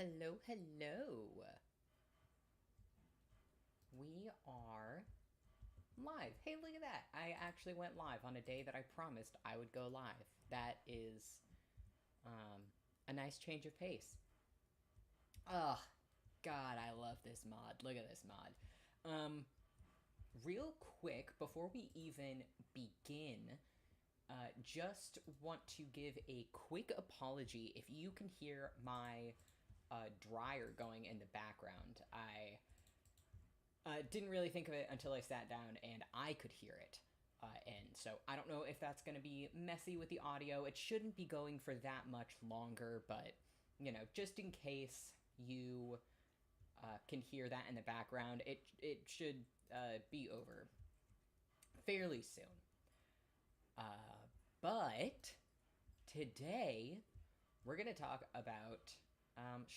Hello, hello. We are live. Hey, look at that. I actually went live on a day that I promised I would go live. That is a nice change of pace. Ugh, God, I love this mod. Look at this mod. Um, Real quick, before we even begin, just want to give a quick apology if you can hear my dryer going in the background. I didn't really think of it until I sat down and I could hear it. And so I don't know if that's going to be messy with the audio. It shouldn't be going for that much longer, but, just in case you can hear that in the background, it should be over fairly soon. But today we're going to talk about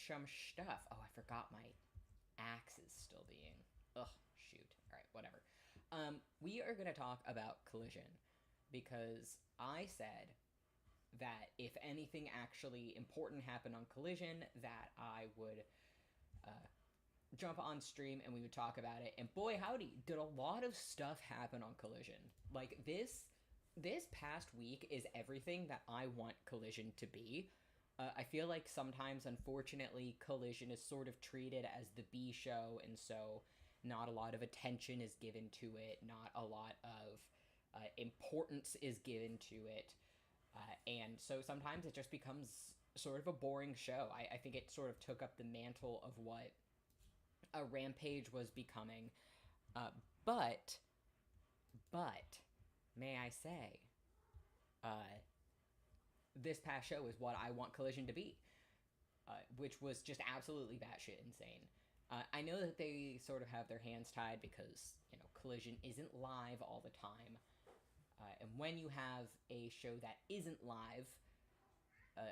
some stuff. Oh, I forgot my axe is still being. Ugh, shoot. All right, whatever. We are going to talk about Collision because I said that if anything actually important happened on Collision, that I would jump on stream and we would talk about it. And boy, howdy, did a lot of stuff happen on Collision. Like this past week is everything that I want Collision to be. I feel like sometimes, unfortunately, Collision is sort of treated as the B show, and so not a lot of attention is given to it, not a lot of importance is given to it, and so sometimes it just becomes sort of a boring show. I think it sort of took up the mantle of what a Rampage was becoming, uh, but, but, may I say, this past show is what I want Collision to be, which was just absolutely batshit insane. I know that they sort of have their hands tied because, Collision isn't live all the time. And when you have a show that isn't live,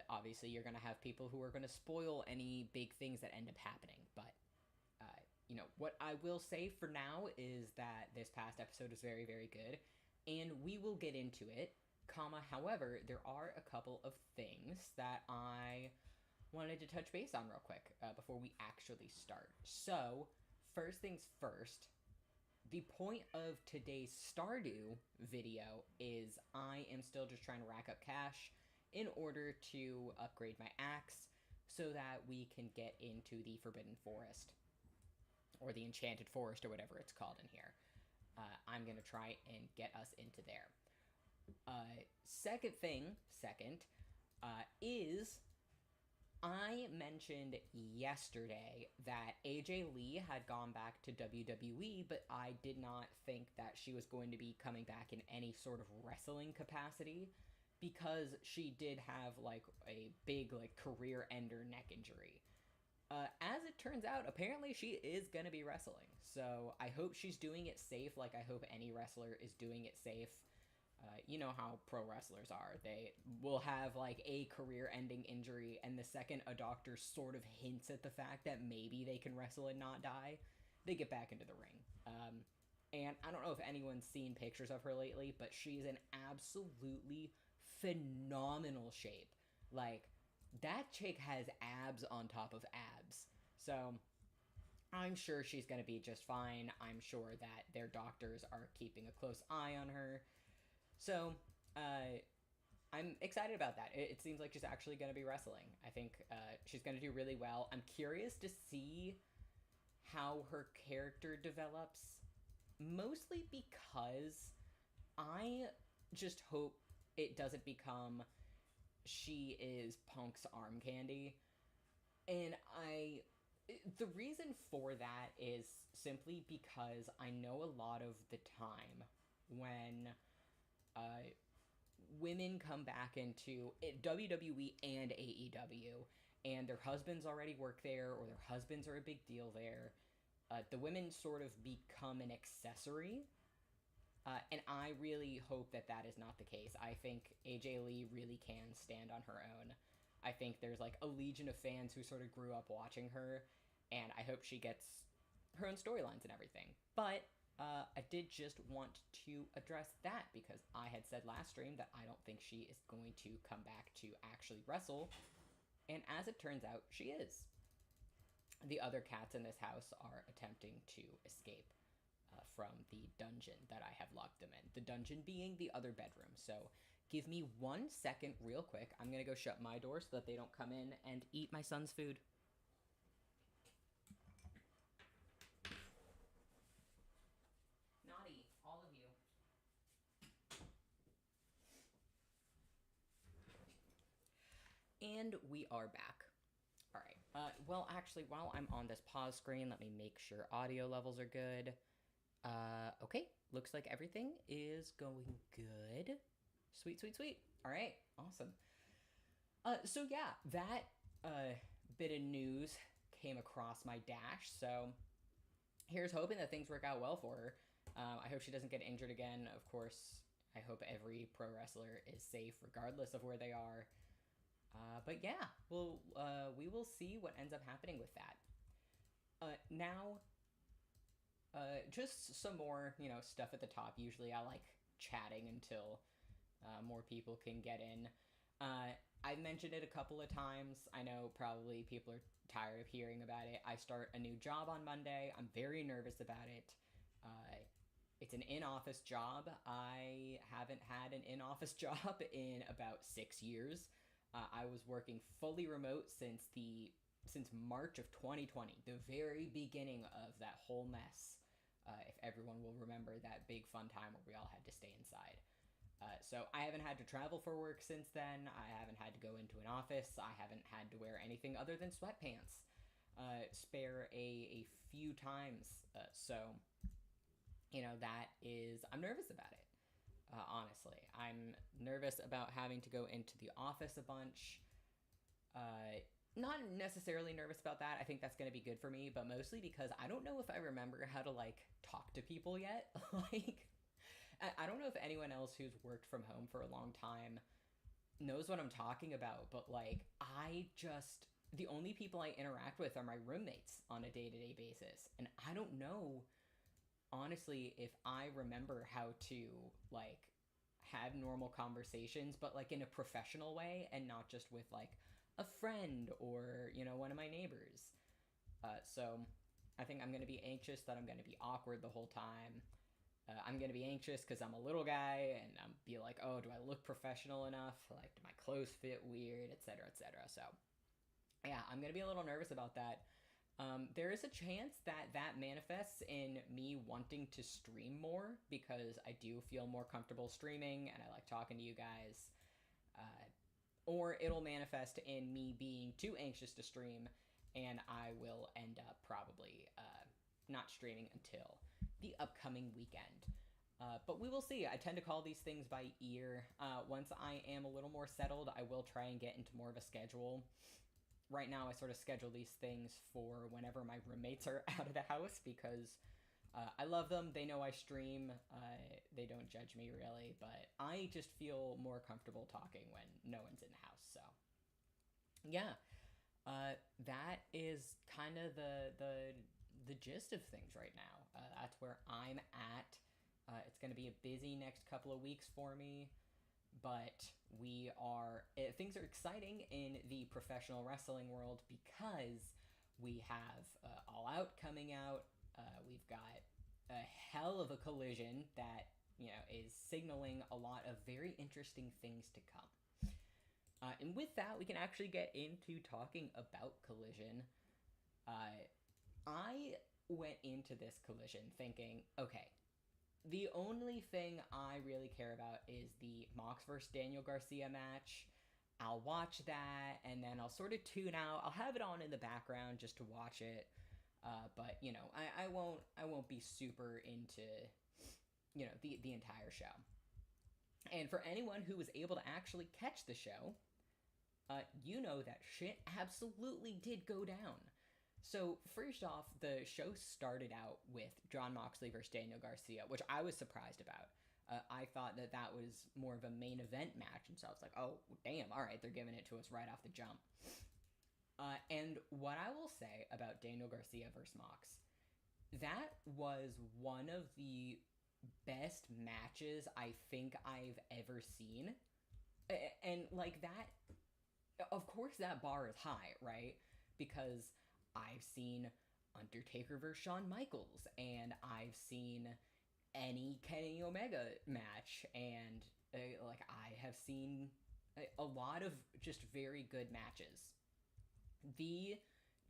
obviously you're going to have people who are going to spoil any big things that end up happening. But, what I will say for now is that this past episode is very, very good. And we will get into it, however, there are a couple of things that I wanted to touch base on real quick before we actually start. So, first things first, the point of today's Stardew video is I am still just trying to rack up cash in order to upgrade my axe so that we can get into the Forbidden Forest, or the Enchanted Forest, or whatever it's called in here. I'm going to try and get us into there. Second, is I mentioned yesterday that AJ Lee had gone back to WWE, but I did not think that she was going to be coming back in any sort of wrestling capacity because she did have a big career ender neck injury. As it turns out, apparently she is going to be wrestling. So I hope she's doing it safe, like I hope any wrestler is doing it safe. You know how pro wrestlers are. They will have a career-ending injury, and the second a doctor sort of hints at the fact that maybe they can wrestle and not die, they get back into the ring. And I don't know if anyone's seen pictures of her lately, but she's in absolutely phenomenal shape. That chick has abs on top of abs. So I'm sure she's going to be just fine. I'm sure that their doctors are keeping a close eye on her. So, I'm excited about that. It seems like she's actually going to be wrestling. I think she's going to do really well. I'm curious to see how her character develops, mostly because I just hope it doesn't become she is Punk's arm candy. And the reason for that is simply because I know a lot of the time when women come back into WWE and AEW, and their husbands already work there, or their husbands are a big deal there, the women sort of become an accessory. And I really hope that that is not the case. I think AJ Lee really can stand on her own. I think there's a legion of fans who sort of grew up watching her, and I hope she gets her own storylines and everything. But I did just want to address that because I had said last stream that I don't think she is going to come back to actually wrestle, and as it turns out, she is. The other cats in this house are attempting to escape from the dungeon that I have locked them in. The dungeon being the other bedroom. So give me 1 second real quick. I'm going to go shut my door so that they don't come in and eat my son's food. Naughty, all of you. And we are back. All right. Well, actually, while I'm on this pause screen, let me make sure audio levels are good. Okay. Looks like everything is going good. Sweet, sweet, sweet. All right. Awesome. So yeah, that bit of news came across my dash. So here's hoping that things work out well for her. I hope she doesn't get injured again. Of course, I hope every pro wrestler is safe regardless of where they are. But yeah, we will see what ends up happening with that. Now, just some more, stuff at the top. Usually I like chatting until more people can get in. I've mentioned it a couple of times. I know probably people are tired of hearing about it. I start a new job on Monday. I'm very nervous about it. It's an in-office job. I haven't had an in-office job in about 6 years. I was working fully remote since March of 2020, the very beginning of that whole mess. If everyone will remember that big fun time where we all had to stay inside. So I haven't had to travel for work since then. I haven't had to go into an office. I haven't had to wear anything other than sweatpants. Spare a few times. So, I'm nervous about it. Honestly, I'm nervous about having to go into the office a bunch. Not necessarily nervous about that. I think that's going to be good for me, but mostly because I don't know if I remember how to talk to people yet. I don't know if anyone else who's worked from home for a long time knows what I'm talking about, but the only people I interact with are my roommates on a day-to-day basis. And I don't know, honestly, if I remember how to have normal conversations, but in a professional way and not just with a friend or, one of my neighbors. So I think I'm going to be anxious that I'm going to be awkward the whole time. I'm going to be anxious because I'm a little guy and I'm be like, oh, do I look professional enough? Do my clothes fit weird, etc., etc. So yeah, I'm going to be a little nervous about that. There is a chance that manifests in me wanting to stream more because I do feel more comfortable streaming and I like talking to you guys. Or it'll manifest in me being too anxious to stream and I will end up probably not streaming until the upcoming weekend. But we will see. I tend to call these things by ear. Once I am a little more settled, I will try and get into more of a schedule. Right now, I sort of schedule these things for whenever my roommates are out of the house because I love them. They know I stream. They don't judge me really, but I just feel more comfortable talking when no one's in the house. So yeah, that is kind of the gist of things right now. That's where I'm at. It's going to be a busy next couple of weeks for me, but things are exciting in the professional wrestling world because we have All Out coming out. We've got a hell of a Collision that is signaling a lot of very interesting things to come. And with that, we can actually get into talking about Collision. I went into this Collision thinking, okay, the only thing I really care about is the Mox vs. Daniel Garcia match. I'll watch that, and then I'll sort of tune out. I'll have it on in the background just to watch it. But I won't be super into the entire show. And for anyone who was able to actually catch the show, that shit absolutely did go down. So first off, the show started out with Jon Moxley versus Daniel Garcia, which I was surprised about. I thought that was more of a main event match, and so I was like, oh, damn, all right, they're giving it to us right off the jump. And what I will say about Daniel Garcia versus Mox, that was one of the best matches I think I've ever seen. And that, of course that bar is high, right? Because I've seen Undertaker versus Shawn Michaels, and I've seen any Kenny Omega match, and like I have seen a lot of just very good matches. The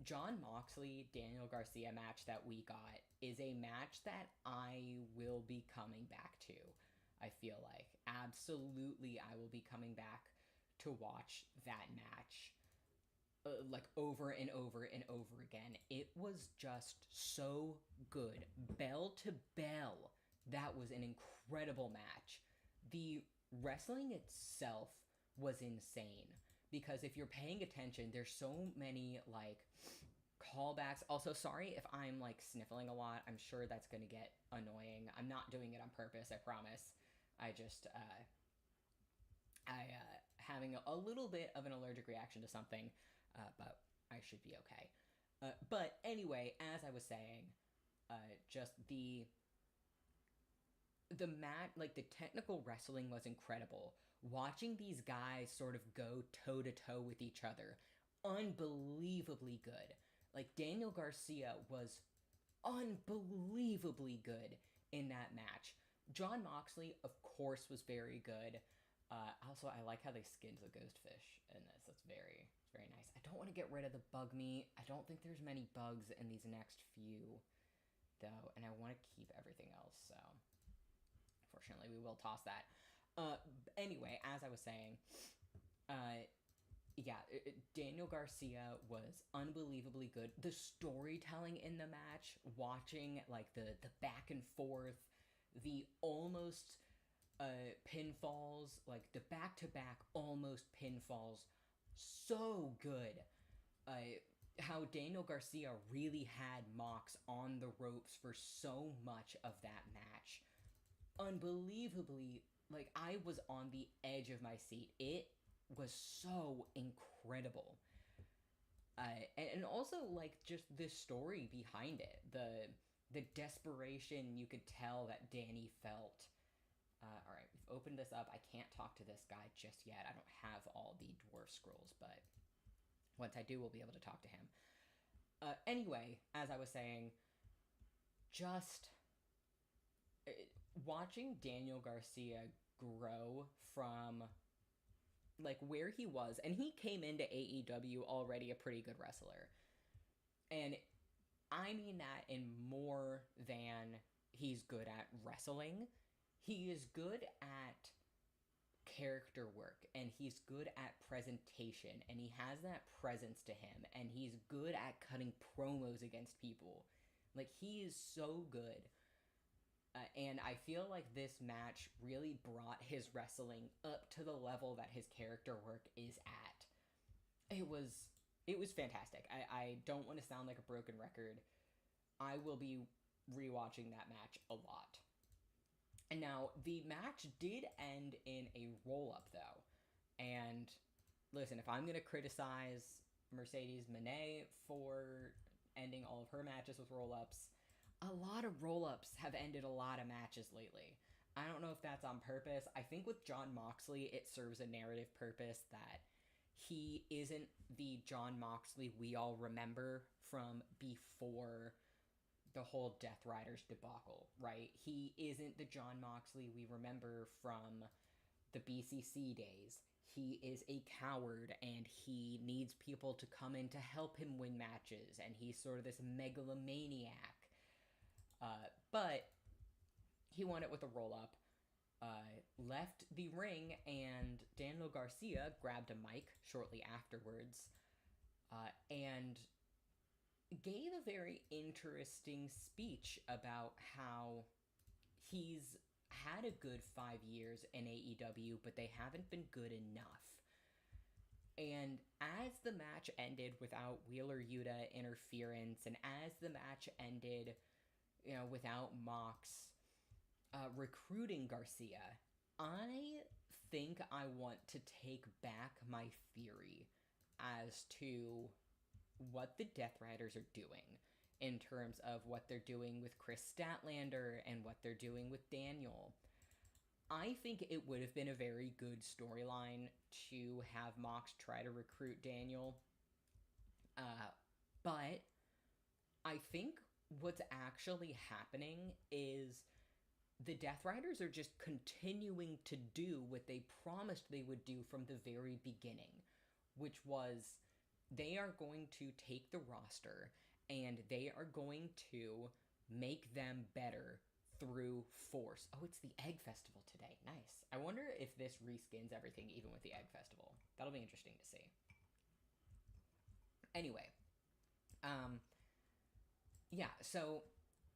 John Moxley Daniel Garcia match that we got is a match that I will be coming back to. I feel like absolutely I will be coming back to watch that match like over and over and over again. It was just so good. Bell to bell. That was an incredible match. The wrestling itself was insane because if you're paying attention, there's so many like callbacks. Also, sorry if I'm like sniffling a lot. I'm sure that's going to get annoying. I'm not doing it on purpose, I promise. I just having a little bit of an allergic reaction to something, but I should be okay. But anyway, as I was saying, just the match, like the technical wrestling was incredible. Watching these guys sort of go toe to toe with each other, unbelievably good. Like Daniel Garcia was unbelievably good in that match. John Moxley, of course, was very good. Also, I like how they skinned the ghost fish in this. That's very nice. I don't want to get rid of the bug meat. I don't think there's many bugs in these next few, though, and I want to keep everything else, so unfortunately we will toss that. Anyway, as I was saying, Daniel Garcia was unbelievably good. The storytelling in the match, watching like the back and forth, the almost pinfalls, like the back-to-back almost pinfalls, so good. How Daniel Garcia really had Mox on the ropes for so much of that match. Unbelievably, like I was on the edge of my seat. It was so incredible. And also like just the story behind it, the desperation you could tell that Danny felt. All right, we've opened this up. I can't talk to this guy just yet. I don't have all the dwarf scrolls, but once I do, we'll be able to talk to him. Anyway, as I was saying, just watching Daniel Garcia grow from like where he was, and he came into AEW already a pretty good wrestler. And I mean that in more than he's good at wrestling. He is good at character work, and he's good at presentation, and he has that presence to him, and he's good at cutting promos against people. Like, he is so good. And I feel like this match really brought his wrestling up to the level that his character work is at. It was fantastic. I don't want to sound like a broken record. I will be rewatching that match a lot. And now, the match did end in a roll-up, though. And, listen, if I'm going to criticize Mercedes Moné for ending all of her matches with roll-ups, a lot of roll-ups have ended a lot of matches lately. I don't know if that's on purpose. I think with John Moxley, it serves a narrative purpose that he isn't the John Moxley we all remember from before the whole Death Riders debacle, right? He isn't the John Moxley we remember from the BCC days. He is a coward, and he needs people to come in to help him win matches, and he's sort of this megalomaniac. But he won it with a roll-up, left the ring, and Daniel Garcia grabbed a mic shortly afterwards, and gave a very interesting speech about how he's had a good 5 years in AEW, but they haven't been good enough. And as the match ended without Wheeler Yuta interference, and as the match ended, without Mox recruiting Garcia, I think I want to take back my theory as to what the Death Riders are doing in terms of what they're doing with Chris Statlander and what they're doing with Daniel. I think it would have been a very good storyline to have Mox try to recruit Daniel. But I think what's actually happening is the Death Riders are just continuing to do what they promised they would do from the very beginning, which was they are going to take the roster and they are going to make them better through force. Oh, it's the Egg Festival today. Nice. I wonder if this reskins everything even with the Egg Festival. That'll be interesting to see. Anyway, yeah, so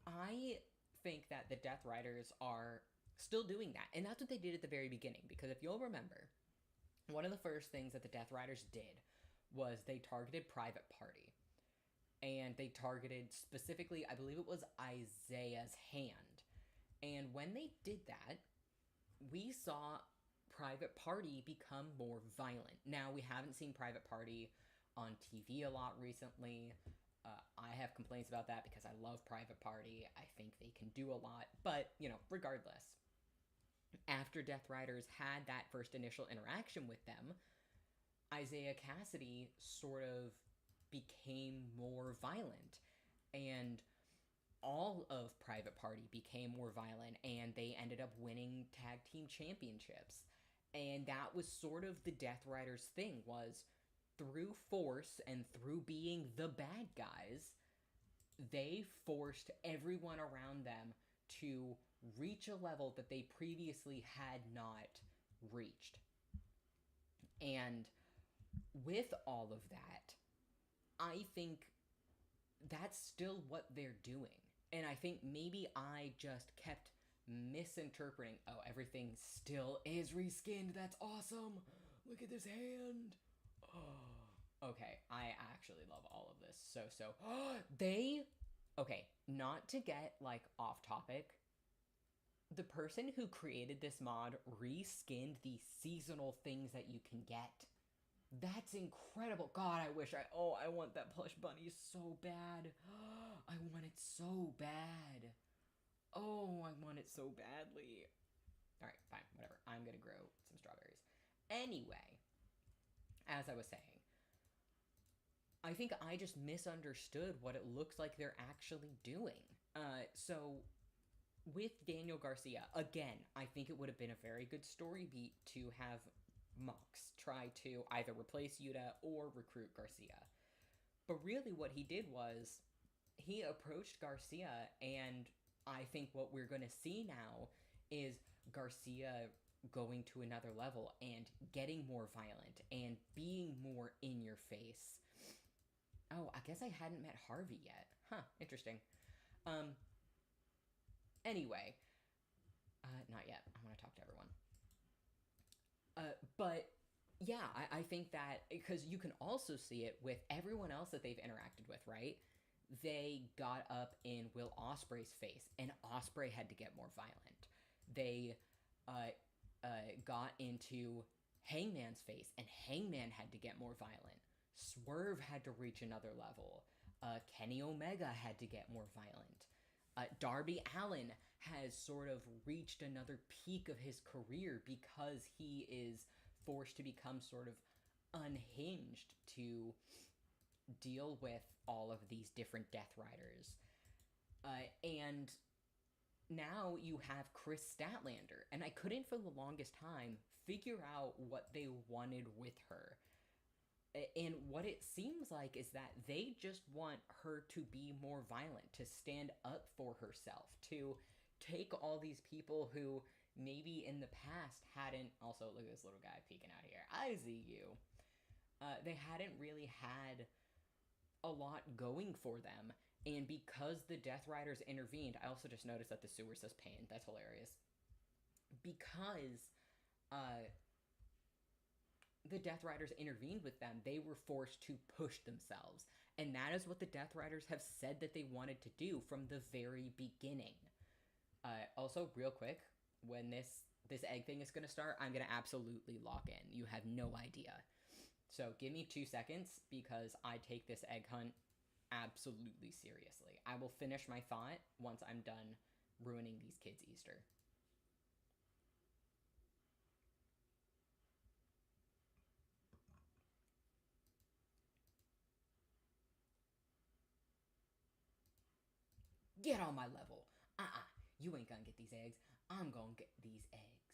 I think that the Death Riders are still doing that. And that's what they did at the very beginning. Because if you'll remember, one of the first things that the Death Riders did was they targeted Private Party. And they targeted specifically, I believe it was Isaiah's hand. And when they did that, we saw Private Party become more violent. Now, we haven't seen Private Party on TV a lot recently. I have complaints about that because I love Private Party. I think they can do a lot. But, regardless, after Death Riders had that first initial interaction with them, Isaiah Cassidy sort of became more violent. And all of Private Party became more violent, and they ended up winning tag team championships. And that was sort of the Death Riders thing, was through force and through being the bad guys, they forced everyone around them to reach a level that they previously had not reached. And with all of that, I think that's still what they're doing. And I think maybe I just kept misinterpreting. Oh, everything still is reskinned. That's awesome. Look at this hand. Oh, okay. I actually love all of this. So. Okay, not to get, off topic. The person who created this mod reskinned the seasonal things that you can get. That's incredible. God, I wish I want that plush bunny so bad. I want it so bad. Oh, I want it so badly. Alright, fine, whatever. I'm gonna grow some strawberries. Anyway, as I was saying, I think I just misunderstood what it looks like they're actually doing. So, with Daniel Garcia, again, I think it would have been a very good story beat to have Mox try to either replace Yuta or recruit Garcia. But really what he did was he approached Garcia, and I think what we're going to see now is Garcia going to another level and getting more violent and being more in your face. Oh, I guess I hadn't met Harvey yet. Huh, interesting. Anyway, not yet. I want to talk to everyone. But yeah, I think that because you can also see it with everyone else that they've interacted with, right? They got up in Will Ospreay's face, and Ospreay had to get more violent. They got into Hangman's face, and Hangman had to get more violent. Swerve had to reach another level. Kenny Omega had to get more violent. Darby Allin has sort of reached another peak of his career because he is forced to become sort of unhinged to deal with all of these different Death Riders. And now you have Chris Statlander, and I couldn't for the longest time figure out what they wanted with her. And what it seems like is that they just want her to be more violent, to stand up for herself, to take all these people who maybe in the past hadn't... Also, look at this little guy peeking out here. I see you. They hadn't really had a lot going for them. And because the Death Riders intervened... I also just noticed that the sewer says pain. That's hilarious. Because the Death Riders intervened with them, they were forced to push themselves. And that is what the Death Riders have said that they wanted to do from the very beginning. Also, real quick, when this egg thing is going to start, I'm going to absolutely lock in. You have no idea. So give me 2 seconds, because I take this egg hunt absolutely seriously. I will finish my thought once I'm done ruining these kids' Easter. Get on my level. You ain't gonna get these eggs. I'm gonna get these eggs.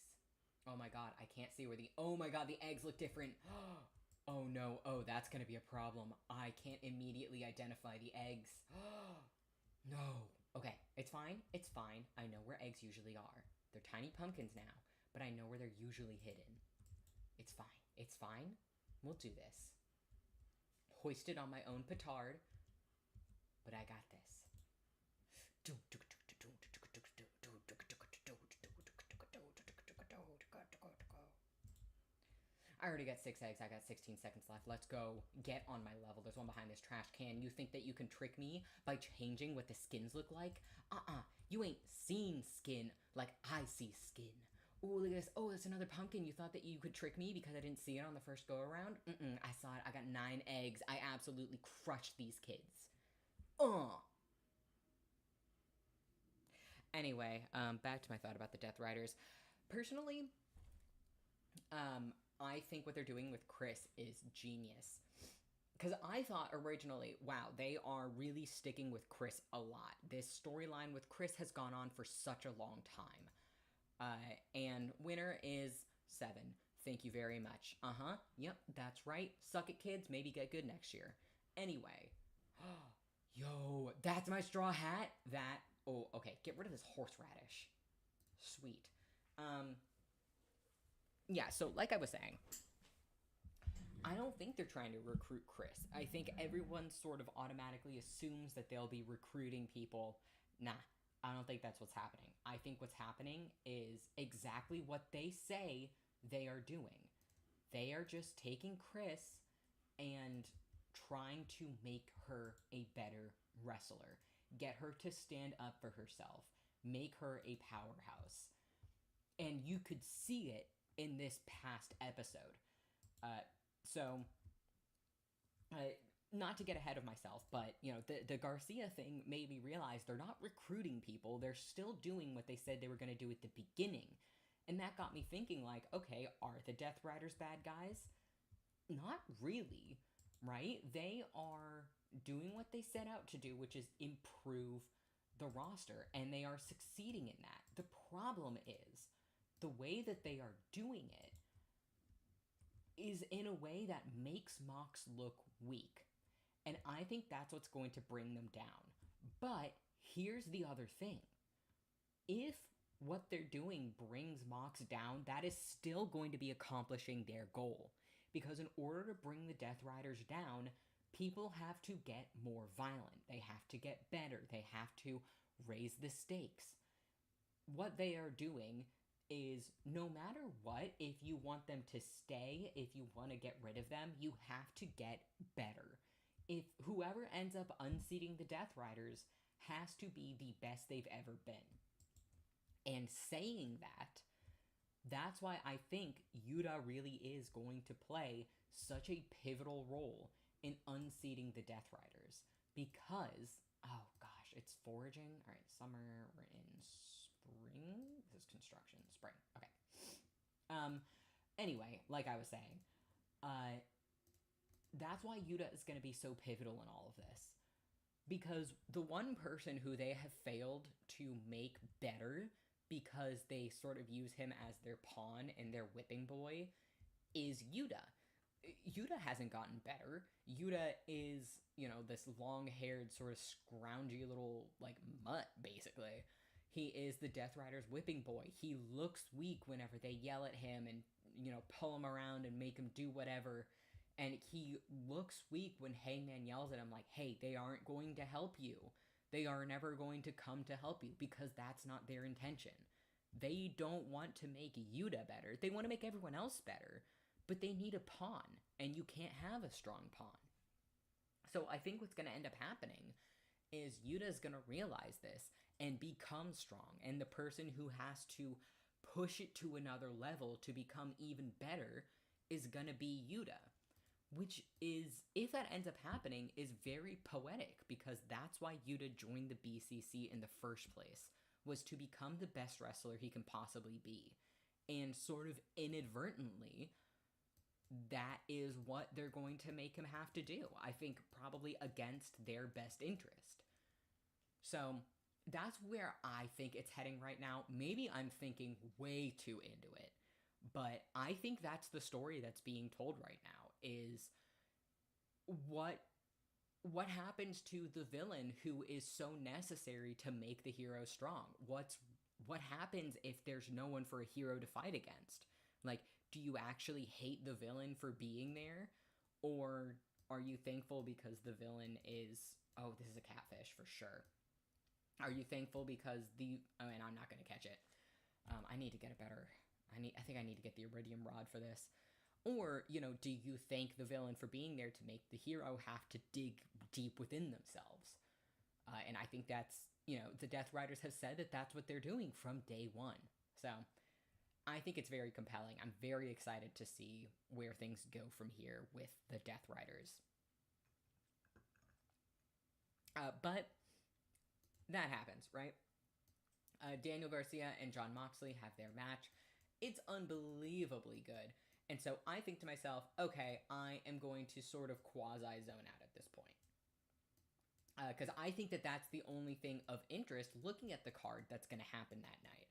Oh my god, I can't see where the... Oh my god, the eggs look different. Oh no, oh, that's gonna be a problem. I can't immediately identify the eggs. No. Okay, it's fine. It's fine. I know where eggs usually are. They're tiny pumpkins now, but I know where they're usually hidden. It's fine. It's fine. We'll do this. Hoisted on my own petard, but I got this. I already got 6 eggs. I got 16 seconds left. Let's go. Get on my level. There's one behind this trash can. You think that you can trick me by changing what the skins look like? You ain't seen skin like I see skin. Ooh, look at this. Oh, it's another pumpkin. You thought that you could trick me because I didn't see it on the first go around? I saw it. I got 9 eggs. I absolutely crushed these kids. Anyway, back to my thought about the Death Riders. Personally, I think what they're doing with Chris is genius. Because I thought originally, wow, they are really sticking with Chris a lot. This storyline with Chris has gone on for such a long time. And winner is 7. Thank you very much. Yep, that's right. Suck it, kids. Maybe get good next year. Anyway. Yo, that's my straw hat. Oh, okay. Get rid of this horseradish. Sweet. Yeah, so like I was saying, I don't think they're trying to recruit Chris. I think everyone sort of automatically assumes that they'll be recruiting people. Nah, I don't think that's what's happening. I think what's happening is exactly what they say they are doing. They are just taking Chris and trying to make her a better wrestler. Get her to stand up for herself. Make her a powerhouse. And you could see it in this past episode. Not to get ahead of myself, but, you know, the Garcia thing made me realize they're not recruiting people. They're still doing what they said they were going to do at the beginning. And that got me thinking, like, okay, are the Death Riders bad guys? Not really, right? They are doing what they set out to do, which is improve the roster, and they are succeeding in that. The problem is the way that they are doing it is in a way that makes Mox look weak. And I think that's what's going to bring them down. But here's the other thing. If what they're doing brings Mox down, that is still going to be accomplishing their goal. Because in order to bring the Death Riders down, people have to get more violent. They have to get better. They have to raise the stakes. What they are doing is, no matter what, if you want them to stay, if you want to get rid of them, you have to get better. If whoever ends up unseating the Death Riders has to be the best they've ever been. And saying that, that's why I think Yuta really is going to play such a pivotal role in unseating the Death Riders. Because, oh gosh, it's foraging. All right, summer, we're in spring. This is construction. Spring. Okay. Anyway, like I was saying, that's why Yuta is going to be so pivotal in all of this. Because the one person who they have failed to make better, because they sort of use him as their pawn and their whipping boy, is Yuta. Yuta hasn't gotten better. Yuta is, you know, this long-haired, sort of scroungy little, like, mutt, basically. He is the Death Rider's whipping boy. He looks weak whenever they yell at him and, you know, pull him around and make him do whatever. And he looks weak when Hangman yells at him like, hey, they aren't going to help you. They are never going to come to help you, because that's not their intention. They don't want to make Yuta better. They want to make everyone else better. But they need a pawn, and you can't have a strong pawn. So I think what's going to end up happening is Yuta's going to realize this and become strong. And the person who has to push it to another level to become even better is going to be Yuta. Which is, if that ends up happening, is very poetic, because that's why Yuta joined the BCC in the first place, was to become the best wrestler he can possibly be. And sort of inadvertently, that is what they're going to make him have to do. I think probably against their best interest. So, that's where I think it's heading right now. Maybe I'm thinking way too into it, but I think that's the story that's being told right now is what what happens to the villain who is so necessary to make the hero strong? What happens if there's no one for a hero to fight against? Like, do you actually hate the villain for being there, or are you thankful because the villain is, oh, this is a catfish for sure. Are you thankful because oh, and I'm not going to catch it. I need to get a better I think I need to get the iridium rod for this. Or, do you thank the villain for being there to make the hero have to dig deep within themselves? And I think that's, the Death Riders have said that that's what they're doing from day one. So I think it's very compelling. I'm very excited to see where things go from here with the Death Riders. But that happens, right? Daniel Garcia and Jon Moxley have their match. It's unbelievably good. And so I think to myself, okay, I am going to sort of quasi-zone out at this point. Because I think that that's the only thing of interest looking at the card that's going to happen that night.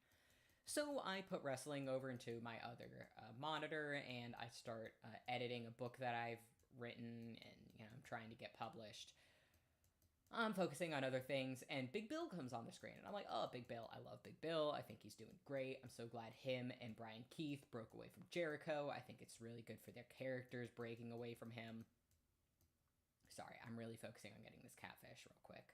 So I put wrestling over into my other monitor, and I start editing a book that I've written, and I'm trying to get published. I'm focusing on other things, and Big Bill comes on the screen, and I'm like, oh, Big Bill, I love Big Bill. I think he's doing great. I'm so glad him and Brian Keith broke away from Jericho. I think it's really good for their characters breaking away from him. Sorry, I'm really focusing on getting this catfish real quick.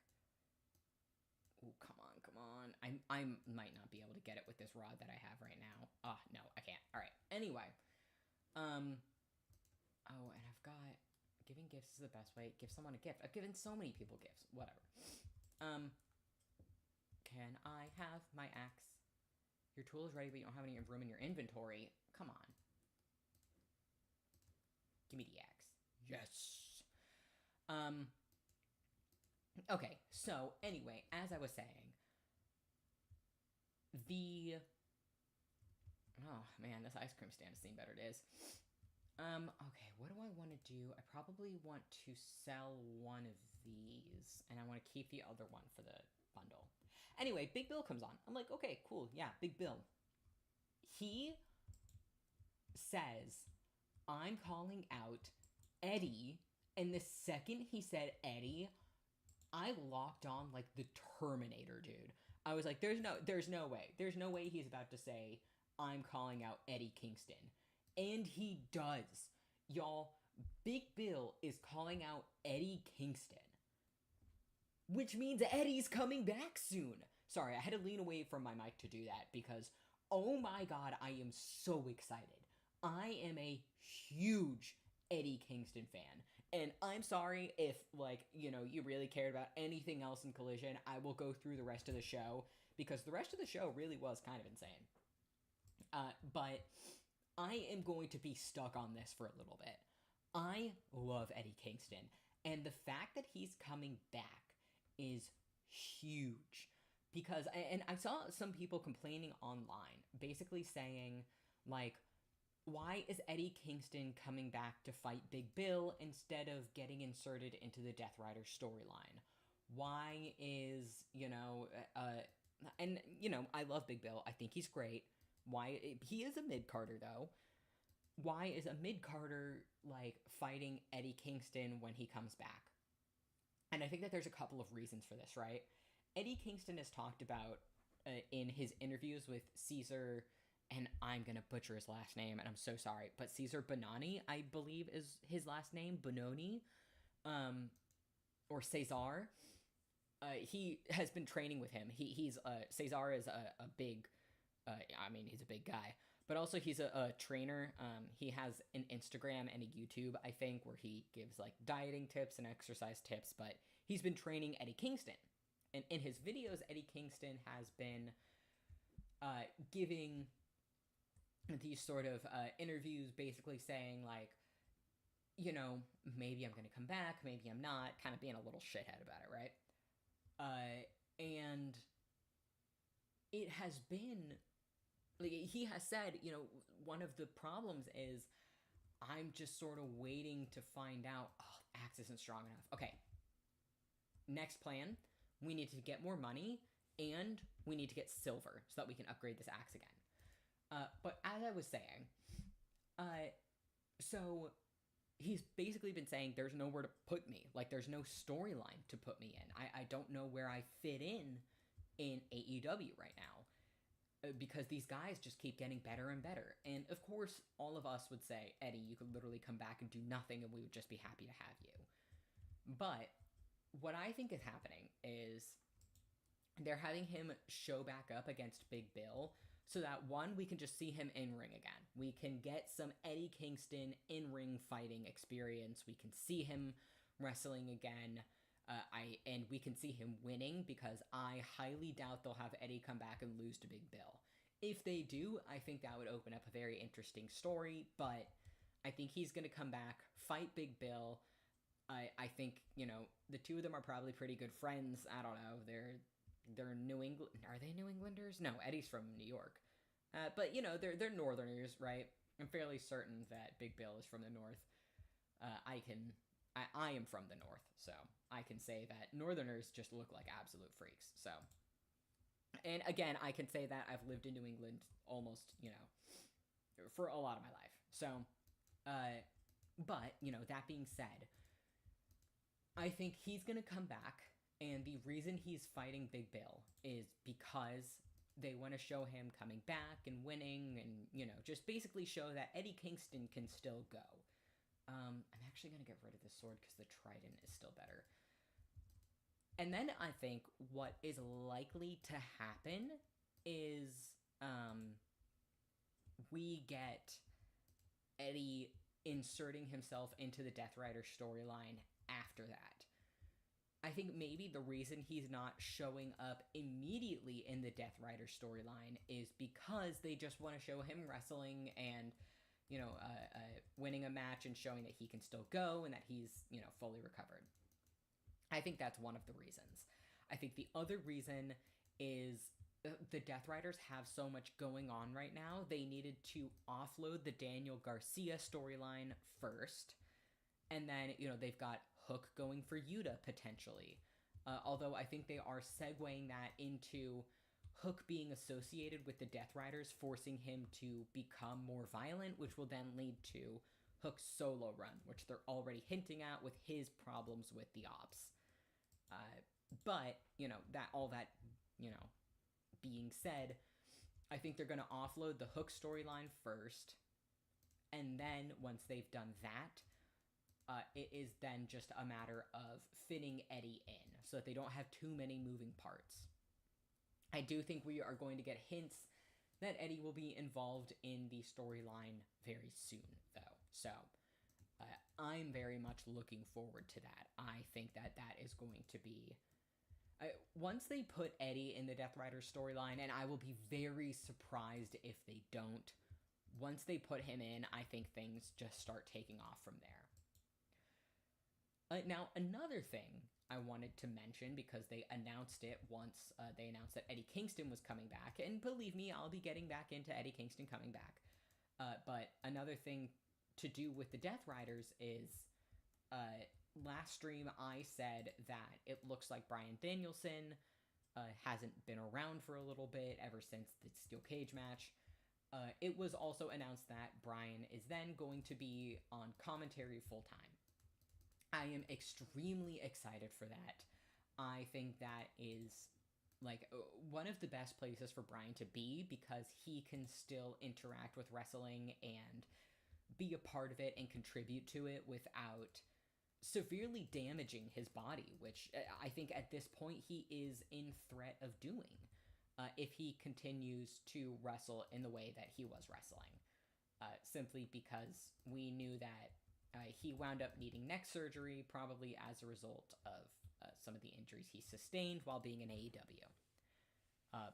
Ooh, come on, come on. I might not be able to get it with this rod that I have right now. No, I can't. All right. Anyway. Oh, and I've got... Giving gifts is the best way. Give someone a gift. I've given so many people gifts. Whatever. Can I have my axe? Your tool is ready, but you don't have any room in your inventory. Come on. Give me the axe. Yes. Okay, so anyway, as I was saying, oh man, this ice cream stand has seen better days. Okay, what do I want to do? I probably want to sell one of these, and I want to keep the other one for the bundle. Anyway, Big Bill comes on. I'm like, okay, cool, yeah, Big Bill. He says, I'm calling out Eddie, and the second he said Eddie, I locked on like the Terminator, dude. I was like, there's no way. There's no way he's about to say, I'm calling out Eddie Kingston. And he does. Y'all, Big Bill is calling out Eddie Kingston. Which means Eddie's coming back soon. Sorry, I had to lean away from my mic to do that because, oh my god, I am so excited. I am a huge Eddie Kingston fan. And I'm sorry if, you really cared about anything else in Collision. I will go through the rest of the show because the rest of the show really was kind of insane. But I am going to be stuck on this for a little bit. I love Eddie Kingston, and the fact that he's coming back is huge. Because, and I saw some people complaining online, basically saying, why is Eddie Kingston coming back to fight Big Bill instead of getting inserted into the Death Rider storyline? Why is, I love Big Bill. I think he's great. He is a mid-carder, though. Why is a mid-carder, fighting Eddie Kingston when he comes back? And I think that there's a couple of reasons for this, right? Eddie Kingston has talked about, in his interviews with Caesar, and I'm going to butcher his last name, and I'm so sorry, but Caesar Bononi, I believe is his last name, Bononi, or Cesar. He has been training with him. Cesar is a big... he's a big guy, but also he's a trainer. He has an Instagram and a YouTube, I think, where he gives dieting tips and exercise tips, but he's been training Eddie Kingston. And in his videos, Eddie Kingston has been giving these sort of interviews basically saying maybe I'm going to come back, maybe I'm not, kind of being a little shithead about it, right? And it has been... he has said, one of the problems is I'm just sort of waiting to find out, Axe isn't strong enough. Okay. Next plan, we need to get more money And we need to get silver so that we can upgrade this axe again. But as I was saying, so he's basically been saying there's nowhere to put me. Like, there's no storyline to put me in. I don't know where I fit in AEW right now, because these guys just keep getting better and better. And of course, all of us would say, Eddie, you could literally come back and do nothing and we would just be happy to have you. But what I think is happening is they're having him show back up against Big Bill so that, one, we can just see him in ring again. We can get some Eddie Kingston in ring fighting experience. We can see him wrestling again. And we can see him winning, because I highly doubt they'll have Eddie come back and lose to Big Bill. If they do, I think that would open up a very interesting story, but I think he's going to come back, fight Big Bill. I think, the two of them are probably pretty good friends. I don't know. They're New England. Are they New Englanders? No, Eddie's from New York. But, they're Northerners, right? I'm fairly certain that Big Bill is from the North. I am from the North, so I can say that Northerners just look like absolute freaks. So, and again, I can say that I've lived in New England almost, for a lot of my life. So, but, that being said, I think he's going to come back, and the reason he's fighting Big Bill is because they want to show him coming back and winning, and, just basically show that Eddie Kingston can still go. I'm actually going to get rid of this sword because the trident is still better. And then I think what is likely to happen is we get Eddie inserting himself into the Death Rider storyline after that. I think maybe the reason he's not showing up immediately in the Death Rider storyline is because they just want to show him wrestling and winning a match and showing that he can still go and that he's, fully recovered. I think that's one of the reasons. I think the other reason is the Death Riders have so much going on right now. They needed to offload the Daniel Garcia storyline first. And then, they've got Hook going for Yuta potentially. Although I think they are segueing that into Hook being associated with the Death Riders, forcing him to become more violent, which will then lead to Hook's solo run, which they're already hinting at with his problems with the Ops. But, that being said, I think they're going to offload the Hook storyline first, and then once they've done that, it is then just a matter of fitting Eddie in, so that they don't have too many moving parts. I do think we are going to get hints that Eddie will be involved in the storyline very soon, though. So, I'm very much looking forward to that. I think that is going to be... once they put Eddie in the Death Rider storyline, and I will be very surprised if they don't, once they put him in, I think things just start taking off from there. Now, another thing I wanted to mention, because they announced it once they announced that Eddie Kingston was coming back, and believe me, I'll be getting back into Eddie Kingston coming back. But another thing to do with the Death Riders is, last stream I said that it looks like Bryan Danielson hasn't been around for a little bit ever since the Steel Cage match. It was also announced that Bryan is then going to be on commentary full-time. I am extremely excited for that. I think that is, one of the best places for Bryan to be, because he can still interact with wrestling and be a part of it and contribute to it without severely damaging his body, which I think at this point he is in threat of doing if he continues to wrestle in the way that he was wrestling. Simply because we knew that he wound up needing neck surgery, probably as a result of some of the injuries he sustained while being in AEW.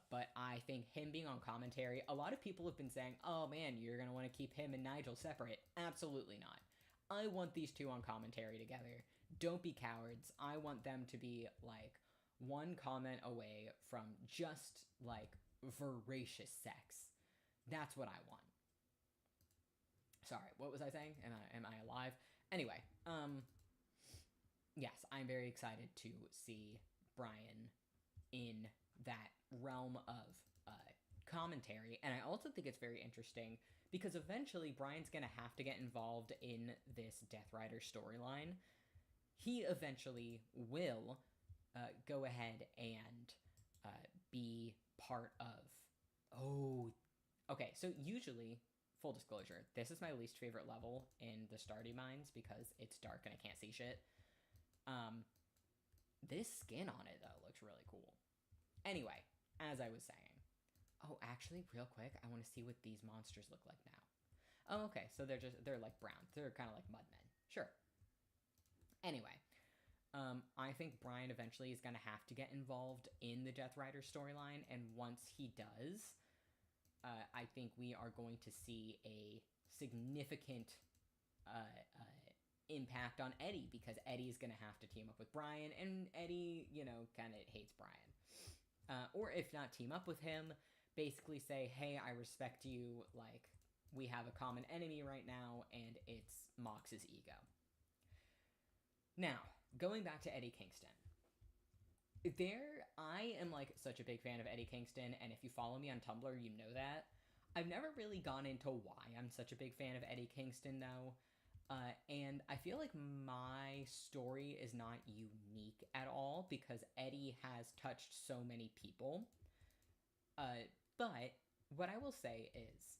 But I think him being on commentary, a lot of people have been saying, oh man, you're going to want to keep him and Nigel separate. Absolutely not. I want these two on commentary together. Don't be cowards. I want them to be, one comment away from just, voracious sex. That's what I want. Sorry, what was I saying? Am I alive? Anyway, yes, I'm very excited to see Bryan in that realm of commentary. And I also think it's very interesting because eventually Brian's going to have to get involved in this Death Rider storyline. He eventually will go ahead and be part of... Oh, okay. So usually, full disclosure, this is my least favorite level in the Stardew mines because it's dark and I can't see shit. This skin on it, though, looks really cool. Anyway, as I was saying. Oh, actually, real quick, I want to see what these monsters look like now. Oh, okay, so they're like brown. They're kind of like mudmen. Sure. Anyway, I think Brian eventually is going to have to get involved in the Death Rider storyline, and once he does, I think we are going to see a significant impact on Eddie, because Eddie's going to have to team up with Brian, and Eddie, kind of hates Brian. Or if not team up with him, basically say, hey, I respect you, like, we have a common enemy right now, and it's Mox's ego. Now, going back to Eddie Kingston. I am, like, such a big fan of Eddie Kingston, and if you follow me on Tumblr, you know that. I've never really gone into why I'm such a big fan of Eddie Kingston, though. And I feel like my story is not unique at all, because Eddie has touched so many people. But what I will say is,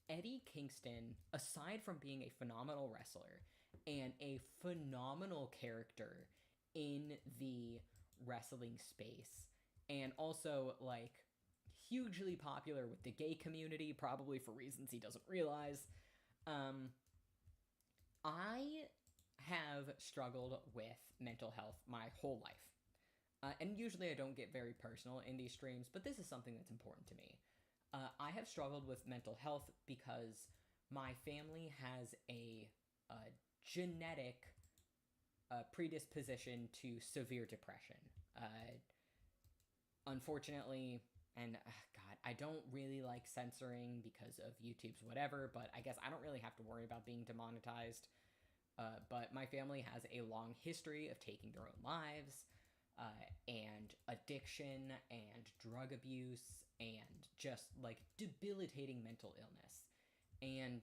Eddie Kingston, aside from being a phenomenal wrestler and a phenomenal character in the wrestling space, and also, like, hugely popular with the gay community, probably for reasons he doesn't realize, I have struggled with mental health my whole life. And usually I don't get very personal in these streams, but this is something that's important to me. I have struggled with mental health because my family has a genetic predisposition to severe depression. Unfortunately, and God, I don't really like censoring because of YouTube's whatever, but I guess I don't really have to worry about being demonetized. But my family has a long history of taking their own lives, and addiction and drug abuse and just, like, debilitating mental illness. And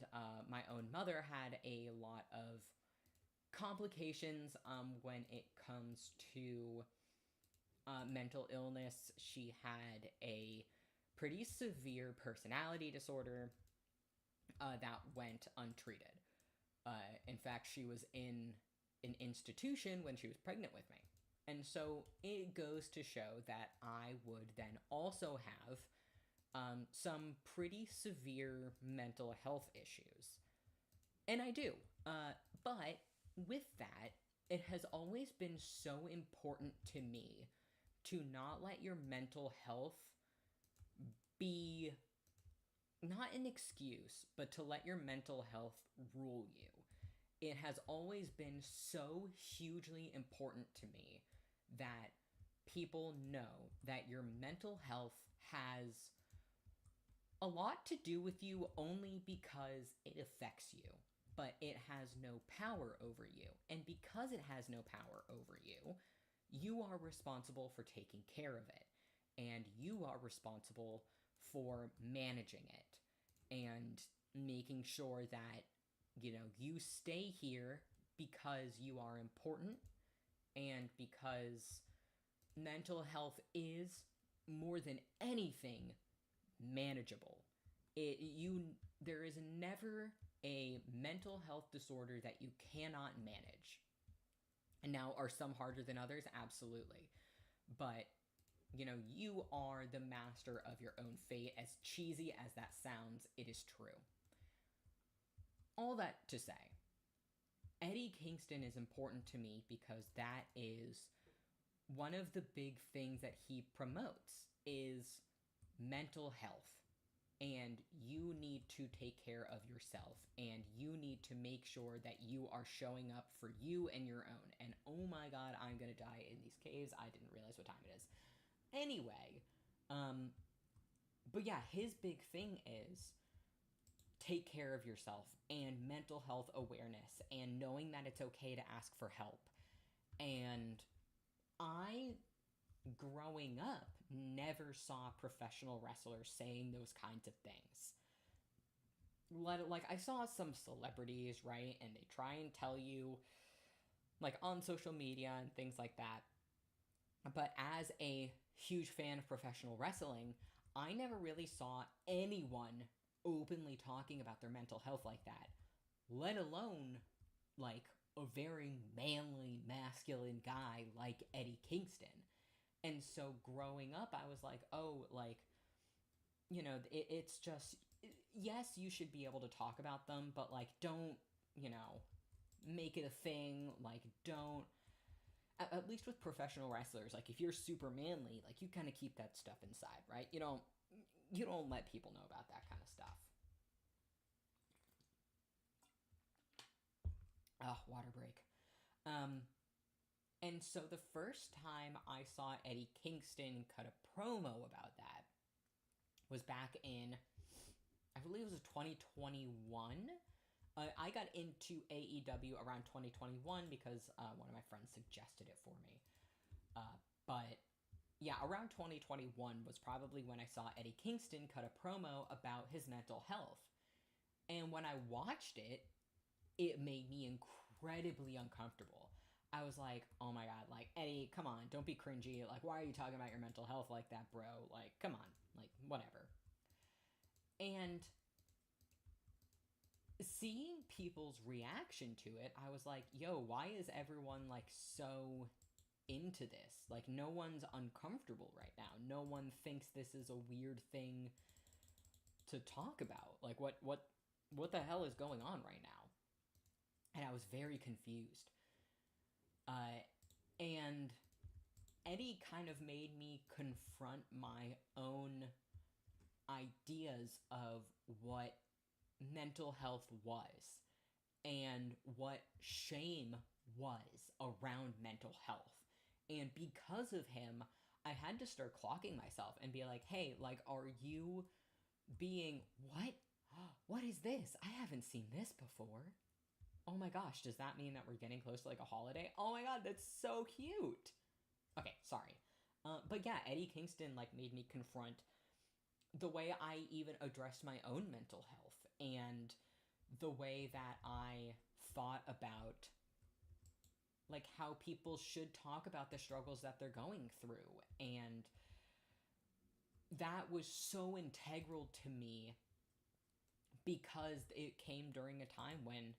my own mother had a lot of complications when it comes to mental illness. She had a pretty severe personality disorder that went untreated. In fact, she was in an institution when she was pregnant with me. And so it goes to show that I would then also have some pretty severe mental health issues. And I do. But with that, it has always been so important to me to not let your mental health be not an excuse, but to let your mental health rule you. It has always been so hugely important to me that people know that your mental health has a lot to do with you only because it affects you, but it has no power over you. And because it has no power over you, you are responsible for taking care of it. And you are responsible for managing it and making sure that, you stay here because you are important and because mental health is, more than anything, manageable. There is never a mental health disorder that you cannot manage. And now, are some harder than others? Absolutely. But, you are the master of your own fate. As cheesy as that sounds, it is true. All that to say, Eddie Kingston is important to me because that is one of the big things that he promotes is mental health. And you need to take care of yourself, and you need to make sure that you are showing up for you and your own. And oh my God, I'm gonna die in these caves. I didn't realize what time it is. Anyway, but yeah, his big thing is take care of yourself and mental health awareness and knowing that it's okay to ask for help. And growing up, never saw professional wrestlers saying those kinds of things. Like, I saw some celebrities, right, and they try and tell you, like, on social media and things like that. But as a huge fan of professional wrestling, I never really saw anyone openly talking about their mental health like that, let alone, like, a very manly, masculine guy like Eddie Kingston. And so growing up, I was like, oh, like, it's just, yes, you should be able to talk about them, but, like, don't, make it a thing. Like, don't, at least with professional wrestlers, like, if you're super manly, like, you kind of keep that stuff inside, right? You don't let people know about that kind of stuff. Water break. And so the first time I saw Eddie Kingston cut a promo about that was back in, I believe it was 2021. I got into AEW around 2021 because one of my friends suggested it for me. But yeah, around 2021 was probably when I saw Eddie Kingston cut a promo about his mental health. And when I watched it, it made me incredibly uncomfortable. I was like, oh my god, like, Eddie, come on, don't be cringy. Like, why are you talking about your mental health like that, bro? Like, come on, like, whatever. And seeing people's reaction to it, I was like, yo, why is everyone, like, so into this? Like, no one's uncomfortable right now. No one thinks this is a weird thing to talk about. Like, what the hell is going on right now? And I was very confused. And Eddie kind of made me confront my own ideas of what mental health was and what shame was around mental health. And because of him, I had to start clocking myself and be like, hey, like, are you being, what? What is this? I haven't seen this before. Oh my gosh, does that mean that we're getting close to, like, a holiday? Oh my god, that's so cute. Okay, sorry. But yeah, Eddie Kingston, like, made me confront the way I even addressed my own mental health and the way that I thought about, like, how people should talk about the struggles that they're going through. And that was so integral to me because it came during a time when,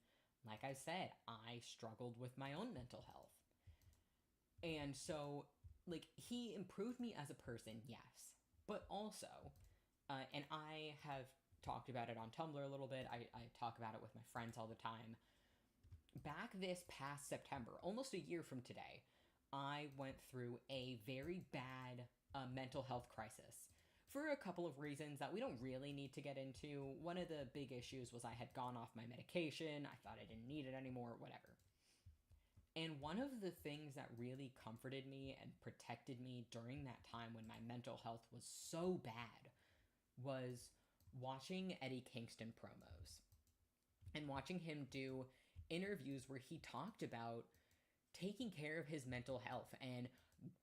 like I said, I struggled with my own mental health. And so, like, he improved me as a person, yes. But also, and I have talked about it on Tumblr a little bit, I talk about it with my friends all the time. Back this past September, almost a year from today, I went through a very bad mental health crisis for a couple of reasons that we don't really need to get into. One of the big issues was I had gone off my medication. I thought I didn't need it anymore, whatever. And one of the things that really comforted me and protected me during that time when my mental health was so bad was watching Eddie Kingston promos and watching him do interviews where he talked about taking care of his mental health and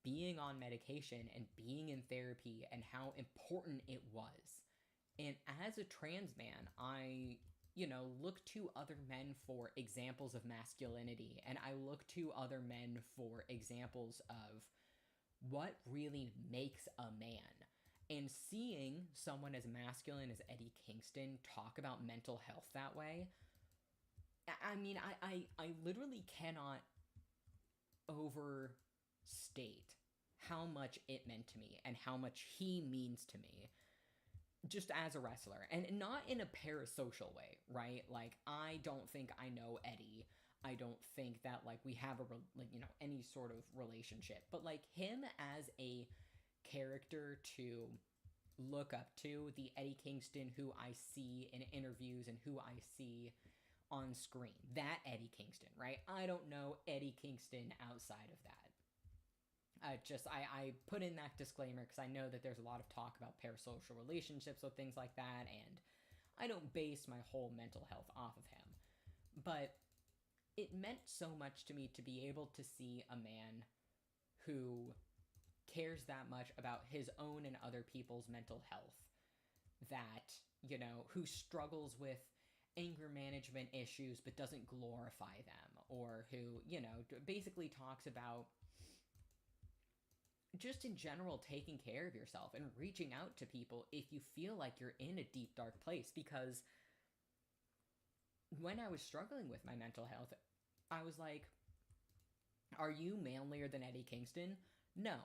being on medication and being in therapy and how important it was. And as a trans man, I, look to other men for examples of masculinity, and I look to other men for examples of what really makes a man. And seeing someone as masculine as Eddie Kingston talk about mental health that way, I mean, I literally cannot overstate how much it meant to me and how much he means to me just as a wrestler, and not in a parasocial way, right? Like, I don't think I know Eddie. I don't think that, like, we have any sort of relationship, but, like, him as a character to look up to, the Eddie Kingston who I see in interviews and who I see on screen, that Eddie Kingston, right? I don't know Eddie Kingston outside of that. I put in that disclaimer because I know that there's a lot of talk about parasocial relationships or things like that, and I don't base my whole mental health off of him. But it meant so much to me to be able to see a man who cares that much about his own and other people's mental health, that, who struggles with anger management issues but doesn't glorify them, or who, basically talks about just in general taking care of yourself and reaching out to people if you feel like you're in a deep, dark place. Because when I was struggling with my mental health, I was like, are you manlier than Eddie Kingston? No.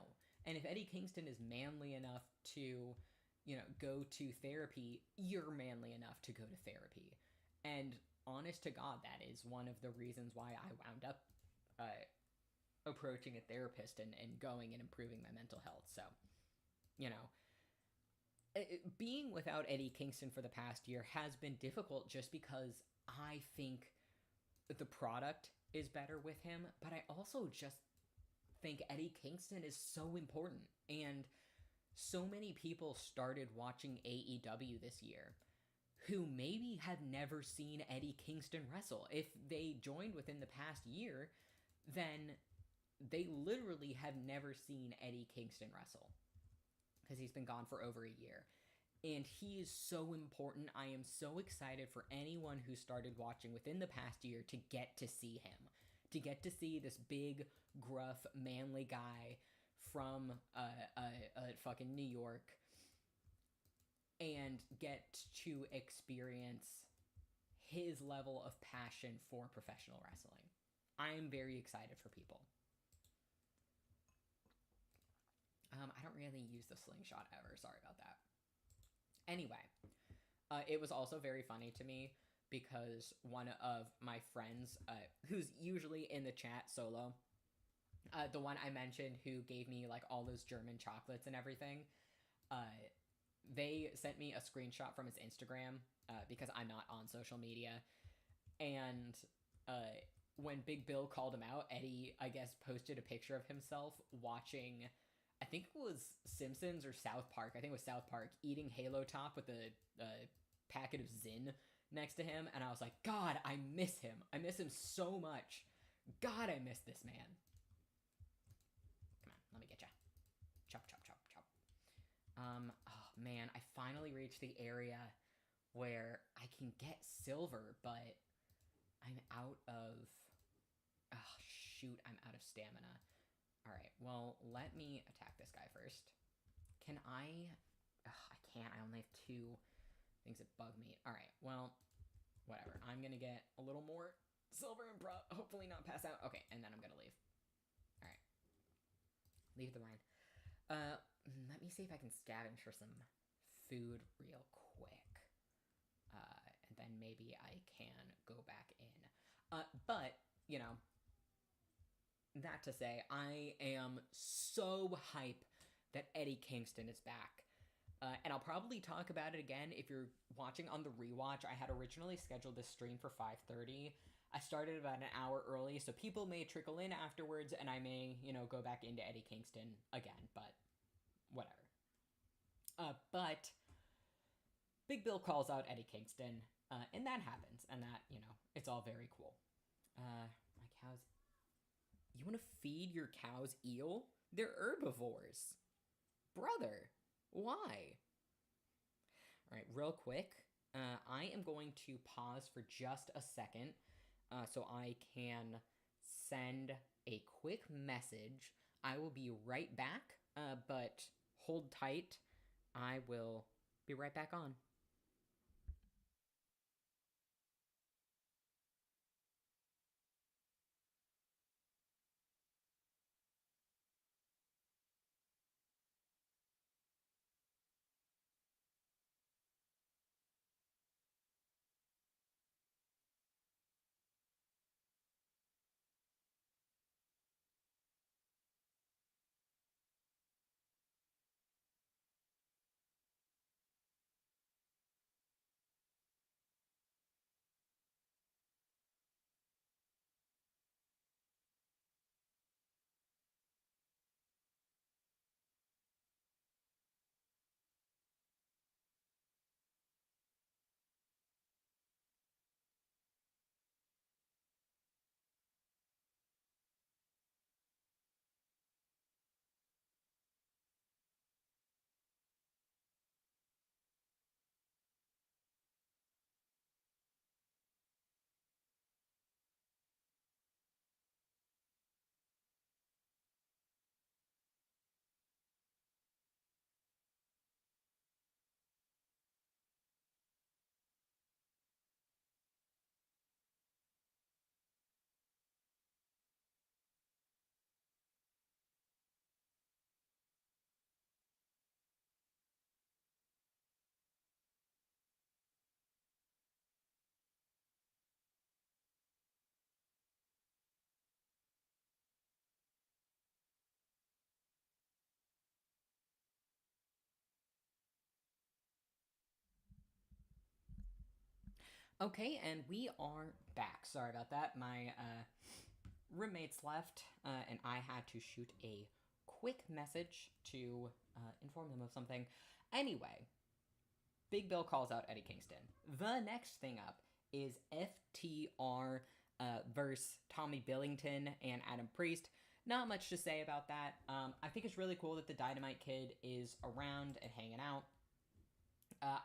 And if Eddie Kingston is manly enough to, go to therapy, you're manly enough to go to therapy. And honest to God, that is one of the reasons why I wound up approaching a therapist and going and improving my mental health. So, being without Eddie Kingston for the past year has been difficult just because I think the product is better with him, but I also just think Eddie Kingston is so important. And so many people started watching AEW this year who maybe had never seen Eddie Kingston wrestle. If they joined within the past year, then they literally have never seen Eddie Kingston wrestle, because he's been gone for over a year. And he is so important. I am so excited for anyone who started watching within the past year to get to see him, to get to see this big, gruff, manly guy from fucking New York, and get to experience his level of passion for professional wrestling. I am very excited for people. I don't really use the slingshot ever. Sorry about that. Anyway, it was also very funny to me because one of my friends, who's usually in the chat solo, the one I mentioned who gave me like all those German chocolates and everything, they sent me a screenshot from his Instagram, because I'm not on social media. And when Big Bill called him out, Eddie, I guess, posted a picture of himself watching, I think it was Simpsons or South Park. I think it was South Park, eating Halo Top with a packet of Zyn next to him. And I was like, God, I miss him. I miss him so much. God, I miss this man. Come on, let me get ya. Chop, chop, chop, chop. Oh man, I finally reached the area where I can get silver, but I'm out of... Oh, shoot, I'm out of stamina. Alright, well, let me attack this guy first. Can I... I can't. I only have 2 things that bug me. Alright, well, whatever. I'm gonna get a little more silver and hopefully not pass out. Okay, and then I'm gonna leave. Alright. Leave the mine. Let me see if I can scavenge for some food real quick. And then maybe I can go back in. But, that to say, I am so hype that Eddie Kingston is back. And I'll probably talk about it again if you're watching on the rewatch. I had originally scheduled this stream for 5:30. I started about an hour early, so people may trickle in afterwards, and I may, go back into Eddie Kingston again, but whatever. But Big Bill calls out Eddie Kingston, and that happens, and that, it's all very cool. My cows... You want to feed your cows eel? They're herbivores. Brother, why? Alright, real quick, I am going to pause for just a second, so I can send a quick message. I will be right back, but hold tight. I will be right back on. Okay, and we are back. Sorry about that. My roommates left, and I had to shoot a quick message to inform them of something. Anyway, Big Bill calls out Eddie Kingston. The next thing up is FTR versus Tommy Billington and Adam Priest. Not much to say about that. I think it's really cool that the Dynamite Kid is around and hanging out.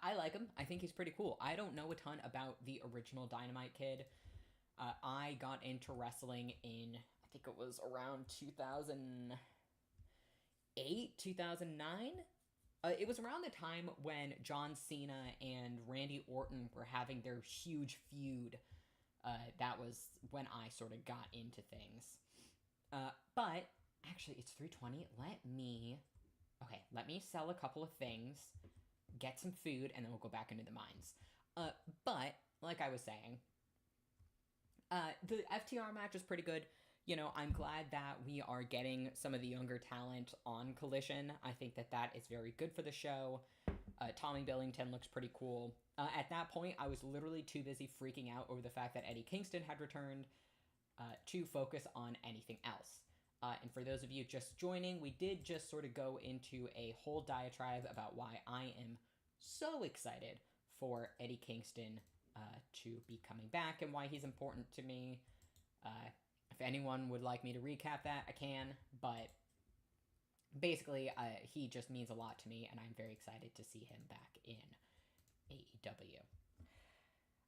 I like him. I think he's pretty cool. I don't know a ton about the original Dynamite Kid. I got into wrestling in, I think it was around 2008, 2009. It was around the time when John Cena and Randy Orton were having their huge feud. That was when I sort of got into things. But actually, it's 3:20. Let me sell a couple of things, get some food, and then we'll go back into the mines. But like I was saying, the FTR match is pretty good. You know, I'm glad that we are getting some of the younger talent on Collision. I think that that is very good for the show. Tommy Billington looks pretty cool. At that point, I was literally too busy freaking out over the fact that Eddie Kingston had returned to focus on anything else. And for those of you just joining, we did just sort of go into a whole diatribe about why I am so excited for Eddie Kingston to be coming back and why he's important to me. If anyone would like me to recap that, I can, but basically, he just means a lot to me, and I'm very excited to see him back in AEW.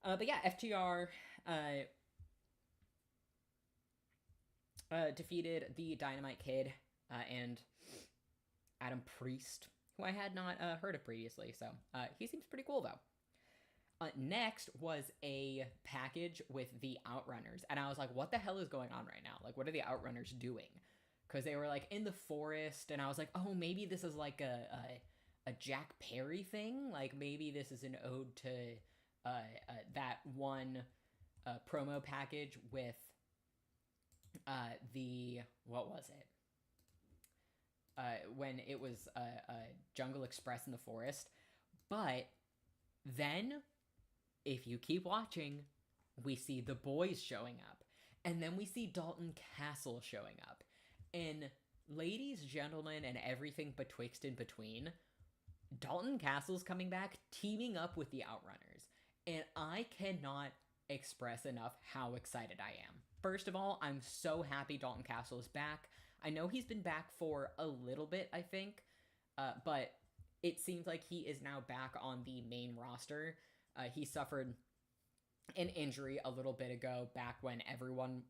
But yeah, FTR defeated the Dynamite Kid and Adam Priest, who I had not heard of previously, so he seems pretty cool, though. Next was a package with the Outrunners, and I was like, what the hell is going on right now? Like, what are the Outrunners doing? Because they were, like, in the forest, and I was like, oh, maybe this is, like, a Jack Perry thing? Like, maybe this is an ode to that one promo package with what was it? When it was Jungle Express in the forest. But then, if you keep watching, we see the boys showing up. And then we see Dalton Castle showing up. And ladies, gentlemen, and everything betwixt in between, Dalton Castle's coming back, teaming up with the Outrunners. And I cannot express enough how excited I am. First of all, I'm so happy Dalton Castle is back. I know he's been back for a little bit, I think, but it seems like he is now back on the main roster. He suffered an injury a little bit ago, back when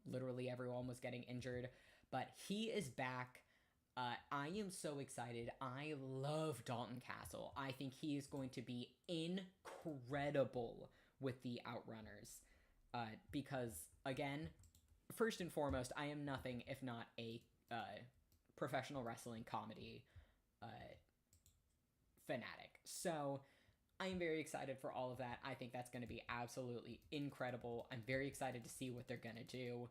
literally everyone was getting injured, but he is back. I am so excited. I love Dalton Castle. I think he is going to be incredible with the Outrunners, because, again, first and foremost, I am nothing if not a professional wrestling comedy fanatic. So I am very excited for all of that. I think that's going to be absolutely incredible. I'm very excited to see what they're going to do.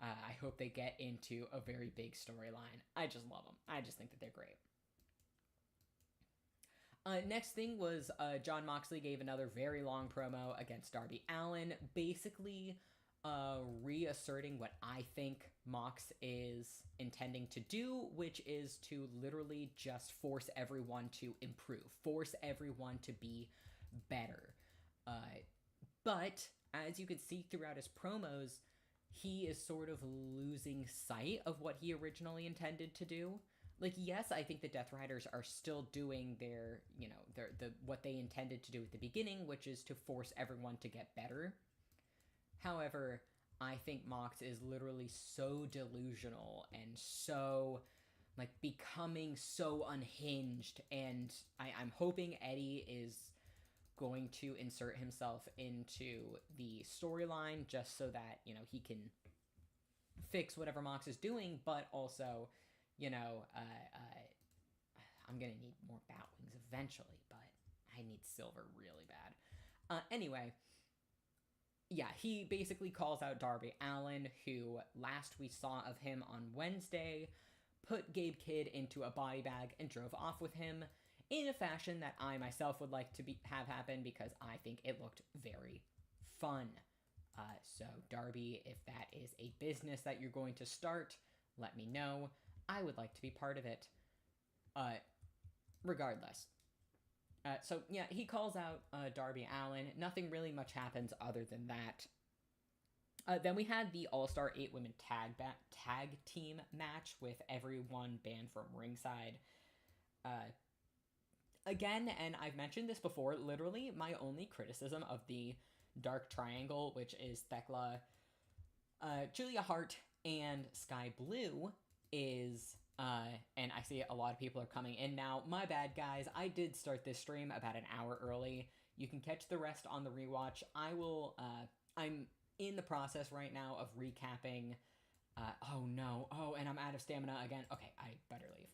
I hope they get into a very big storyline. I just love them. I just think that they're great. Next thing was Jon Moxley gave another very long promo against Darby Allin, basically reasserting what I think Mox is intending to do, which is to literally just force everyone to improve, force everyone to be better. But as you could see throughout his promos, he is sort of losing sight of what he originally intended to do. Like, yes, I think the Death Riders are still doing their what they intended to do at the beginning, which is to force everyone to get better. However, I think Mox is literally so delusional and so, like, becoming so unhinged, and I'm hoping Eddie is going to insert himself into the storyline just so that, he can fix whatever Mox is doing, but also, I'm going to need more Batwings eventually, but I need Silver really bad. Anyway, yeah, he basically calls out Darby Allin, who last we saw of him on Wednesday, put Gabe Kidd into a body bag and drove off with him in a fashion that I myself would like to have happen, because I think it looked very fun. So Darby, if that is a business that you're going to start, let me know. I would like to be part of it. Regardless. So yeah, he calls out Darby Allin. Nothing really much happens other than that. Then we had the All-Star 8-Women tag team match with everyone banned from ringside. Again, and I've mentioned this before, literally my only criticism of the Dark Triangle, which is Thekla, Julia Hart, and Sky Blue, is, and I see a lot of people are coming in now. My bad, guys. I did start this stream about an hour early. You can catch the rest on the rewatch. I'm in the process right now of recapping. Oh no. Oh, and I'm out of stamina again. Okay, I better leave.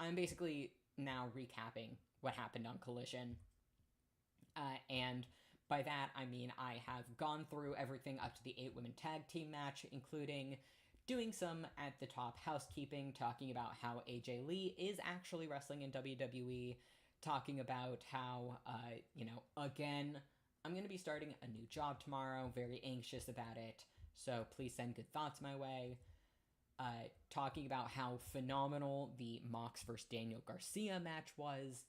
I'm basically now recapping what happened on Collision. And by that, I mean I have gone through everything up to the 8-women tag team match, including doing some at the top housekeeping, talking about how AJ Lee is actually wrestling in WWE, talking about how, again, I'm going to be starting a new job tomorrow, very anxious about it, so please send good thoughts my way. Talking about how phenomenal the Mox vs. Daniel Garcia match was,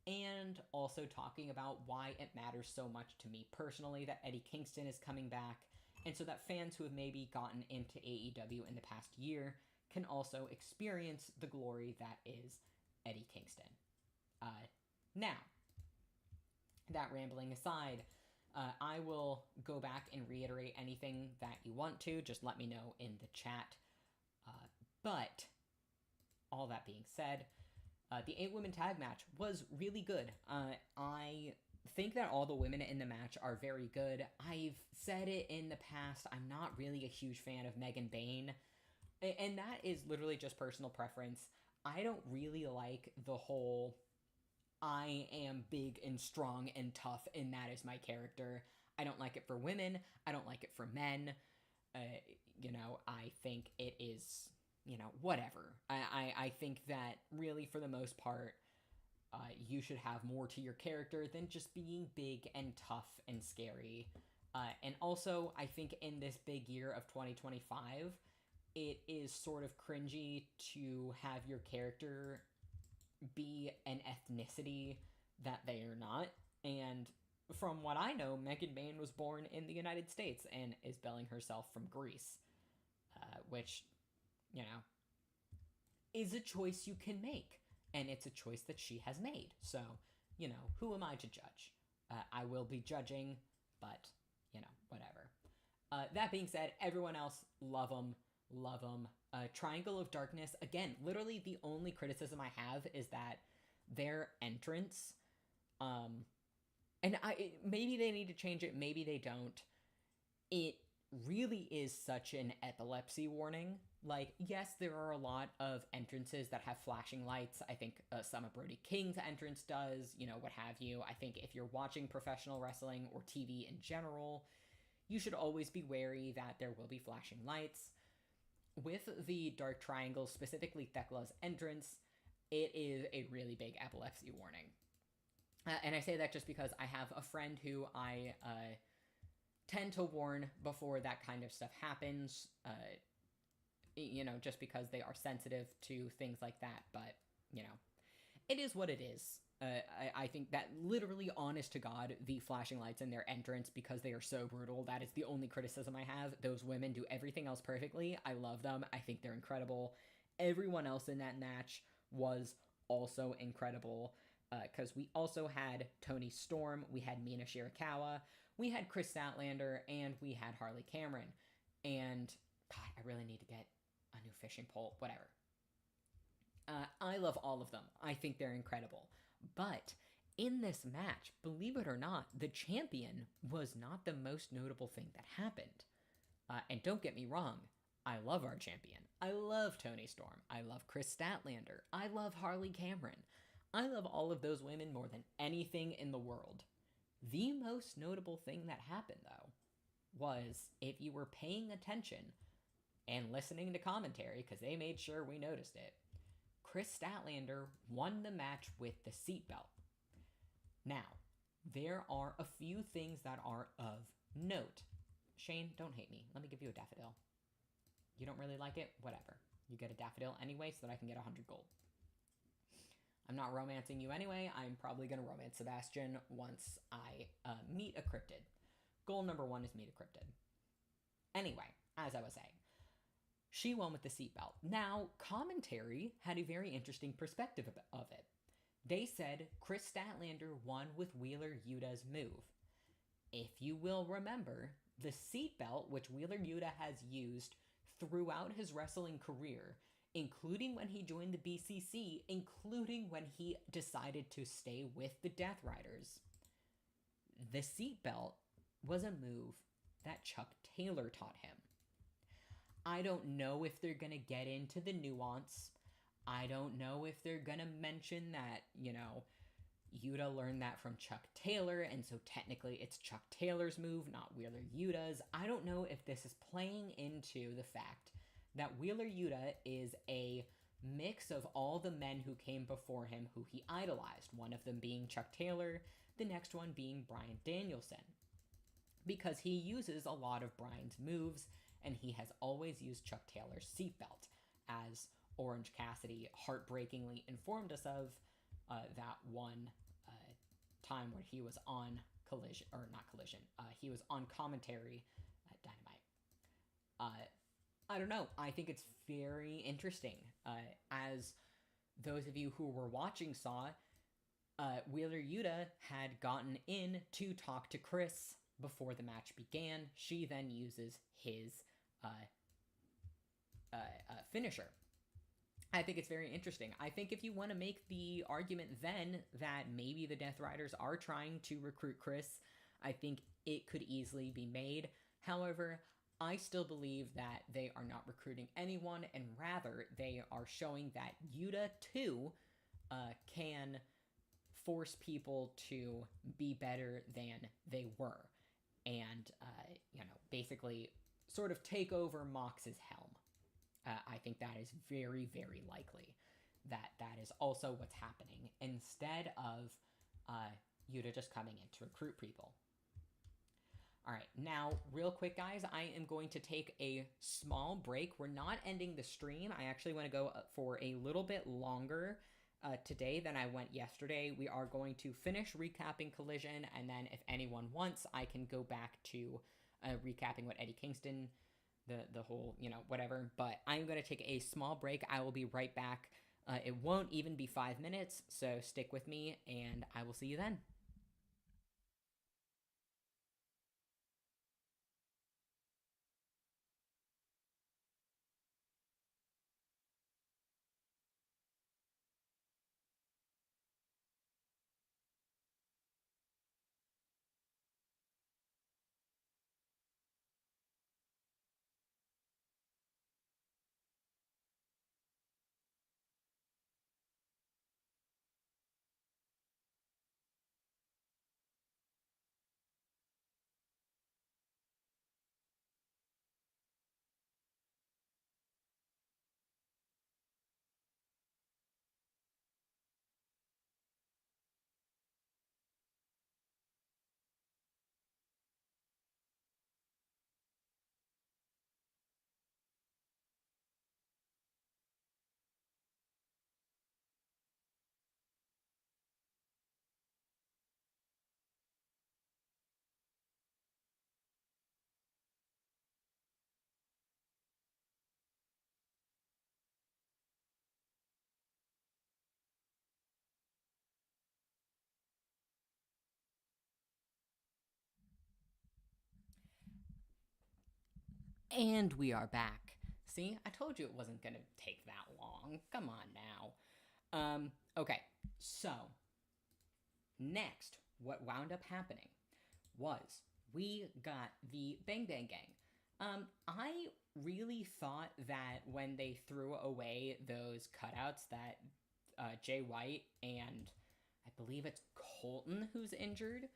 and also talking about why it matters so much to me personally that Eddie Kingston is coming back, and so that fans who have maybe gotten into AEW in the past year can also experience the glory that is Eddie Kingston. Now, that rambling aside, I will go back and reiterate anything that you want to. Just let me know in the chat. But, all that being said, the 8-women tag match was really good. I think that all the women in the match are very good. I've said it in the past, I'm not really a huge fan of Megan Bayne, and that is literally just personal preference. I don't really like the whole, I am big and strong and tough, and that is my character. I don't like it for women. I don't like it for men. I think it is, whatever. I think that really, for the most part, you should have more to your character than just being big and tough and scary. And also, I think in this big year of 2025, it is sort of cringy to have your character be an ethnicity that they are not. And from what I know, Megan Bayne was born in the United States and is billing herself from Greece, which, is a choice you can make. And it's a choice that she has made. So, who am I to judge? I will be judging, but, whatever. That being said, everyone else, love them. Triangle of Darkness, again, literally the only criticism I have is that their entrance, and maybe they need to change it, maybe they don't. It really is such an epilepsy warning. Like, yes, there are a lot of entrances that have flashing lights. I think Summer Brody King's entrance does, what have you. I think if you're watching professional wrestling or TV in general, you should always be wary that there will be flashing lights. With the Dark Triangle, specifically Thekla's entrance, it is a really big epilepsy warning. And I say that just because I have a friend who I tend to warn before that kind of stuff happens, just because they are sensitive to things like that. But, it is what it is. I think that literally, honest to God, the flashing lights in their entrance, because they are so brutal, that is the only criticism I have. Those women do everything else perfectly. I love them. I think they're incredible. Everyone else in that match was also incredible, because we also had Toni Storm, we had Mina Shirakawa, we had Chris Statlander, and we had Harley Cameron. And, God, I really need to get a new fishing pole, whatever. I love all of them. I think they're incredible. But in this match, believe it or not, the champion was not the most notable thing that happened. And don't get me wrong, I love our champion. I love Toni Storm. I love Chris Statlander. I love Harley Cameron. I love all of those women more than anything in the world. The most notable thing that happened, though, was, if you were paying attention and listening to commentary, because they made sure we noticed it, Chris Statlander won the match with the seatbelt. Now, there are a few things that are of note. Shane, don't hate me. Let me give you a daffodil. You don't really like it? Whatever. You get a daffodil anyway so that I can get 100 gold. I'm not romancing you anyway. I'm probably going to romance Sebastian once I meet a cryptid. Goal number 1 is meet a cryptid. Anyway, as I was saying, she won with the seatbelt. Now, commentary had a very interesting perspective of it. They said Chris Statlander won with Wheeler Yuta's move. If you will remember, the seatbelt, which Wheeler Yuta has used throughout his wrestling career, including when he joined the BCC, including when he decided to stay with the Death Riders, the seatbelt was a move that Chuck Taylor taught him. I don't know if they're going to get into the nuance. I don't know if they're going to mention that, Yuta learned that from Chuck Taylor, and so technically it's Chuck Taylor's move, not Wheeler Yuta's. I don't know if this is playing into the fact that Wheeler Yuta is a mix of all the men who came before him who he idolized, one of them being Chuck Taylor, the next one being Bryan Danielson. Because he uses a lot of Bryan's moves, and he has always used Chuck Taylor's seatbelt, as Orange Cassidy heartbreakingly informed us of that one time where he was on Collision, or not Collision, he was on commentary at Dynamite. I don't know. I think it's very interesting. As those of you who were watching saw, Wheeler Yuta had gotten in to talk to Chris before the match began. She then uses his finisher. I think it's very interesting. I think if you want to make the argument then that maybe the Death Riders are trying to recruit Chris, I think it could easily be made. However, I still believe that they are not recruiting anyone, and rather they are showing that Yuta too can force people to be better than they were, and basically sort of take over Mox's helm. I think that is very, very likely that is also what's happening, instead of Yuta just coming in to recruit people. All right, now, real quick, guys, I am going to take a small break. We're not ending the stream. I actually want to go for a little bit longer today than I went yesterday. We are going to finish recapping Collision, and then if anyone wants, I can go back to recapping what Eddie Kingston, the whole, whatever. But I'm going to take a small break. I will be right back. It won't even be 5 minutes, so stick with me, and I will see you then. And we are back. See, I told you it wasn't going to take that long. Come on now. Okay, so next, what wound up happening was we got the Bang Bang Gang. I really thought that when they threw away those cutouts that Jay White and I believe it's Colton who's injured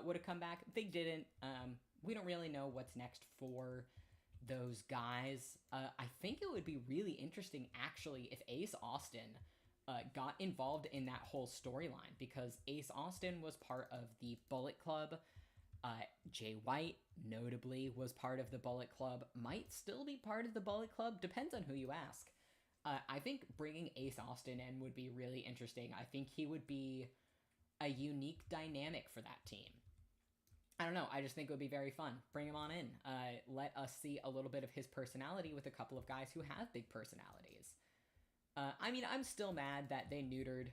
would have come back. They didn't. We don't really know what's next for those guys. I think it would be really interesting, actually, if Ace Austin got involved in that whole storyline, because Ace Austin was part of the Bullet Club. Jay White, notably, was part of the Bullet Club, might still be part of the Bullet Club, depends on who you ask. I think bringing Ace Austin in would be really interesting. I think he would be a unique dynamic for that team. I don't know, I just think it would be very fun. Bring him on in. Let us see a little bit of his personality with a couple of guys who have big personalities. I mean, I'm still mad that they neutered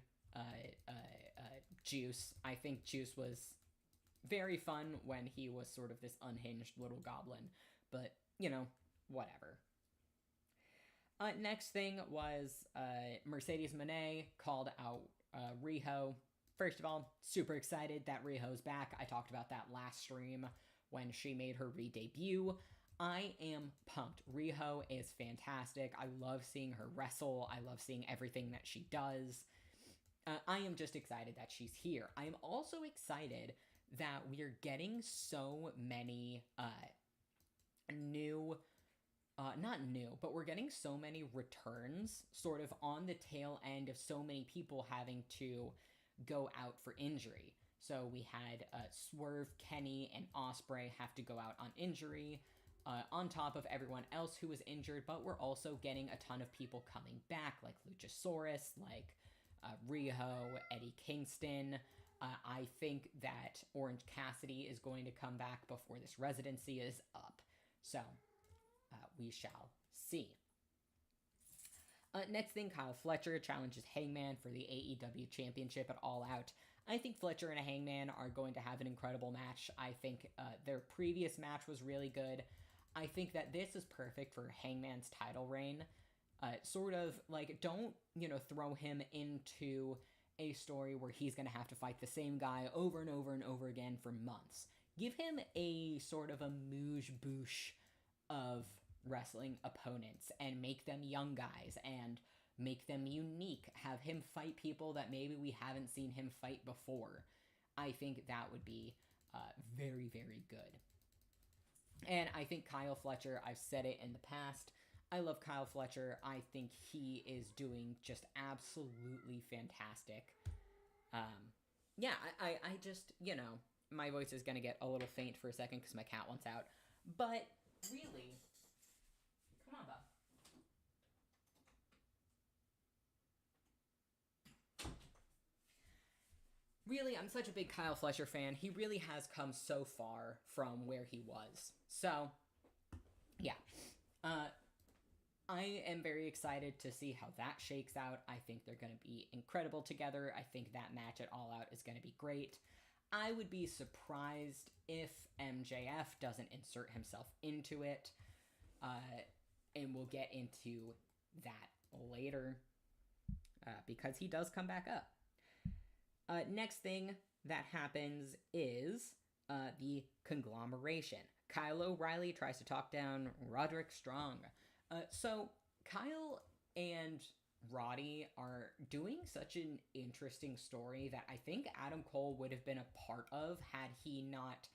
Juice. I think Juice was very fun when he was sort of this unhinged little goblin, but, you know, whatever. Next thing was Mercedes Moné called out Riho. First of all, super excited that Riho's back. I talked about that last stream when she made her re-debut. I am pumped. Riho is fantastic. I love seeing her wrestle. I love seeing everything that she does. I am just excited that she's here. I am also excited that we're getting so many but we're getting so many returns sort of on the tail end of so many people having to go out for injury. So we had Swerve, Kenny, and Ospreay have to go out on injury, on top of everyone else who was injured, but we're also getting a ton of people coming back, like Luchasaurus, like Riho, Eddie Kingston. I think that Orange Cassidy is going to come back before this residency is up. So, we shall see. Next thing, Kyle Fletcher challenges Hangman for the AEW Championship at All Out. I think Fletcher and Hangman are going to have an incredible match. I think their previous match was really good. I think that this is perfect for Hangman's title reign. Sort of, like, don't, throw him into a story where he's going to have to fight the same guy over and over and over again for months. Give him a sort of a moose-boosh of wrestling opponents and make them young guys and make them unique. Have him fight people that maybe we haven't seen him fight before. I think that would be very, very good. And I think Kyle Fletcher, I've said it in the past, I love Kyle Fletcher. I think he is doing just absolutely fantastic. Yeah, I just, my voice is going to get a little faint for a second because my cat wants out. But really, come on, bub. Really, I'm such a big Kyle Fletcher fan. He really has come so far from where he was. So, yeah. I am very excited to see how that shakes out. I think they're going to be incredible together. I think that match at All Out is going to be great. I would be surprised if MJF doesn't insert himself into it. And we'll get into that later. Because he does come back up. Next thing that happens is the conglomeration. Kyle O'Reilly tries to talk down Roderick Strong. So Kyle and Roddy are doing such an interesting story that I think Adam Cole would have been a part of had he not,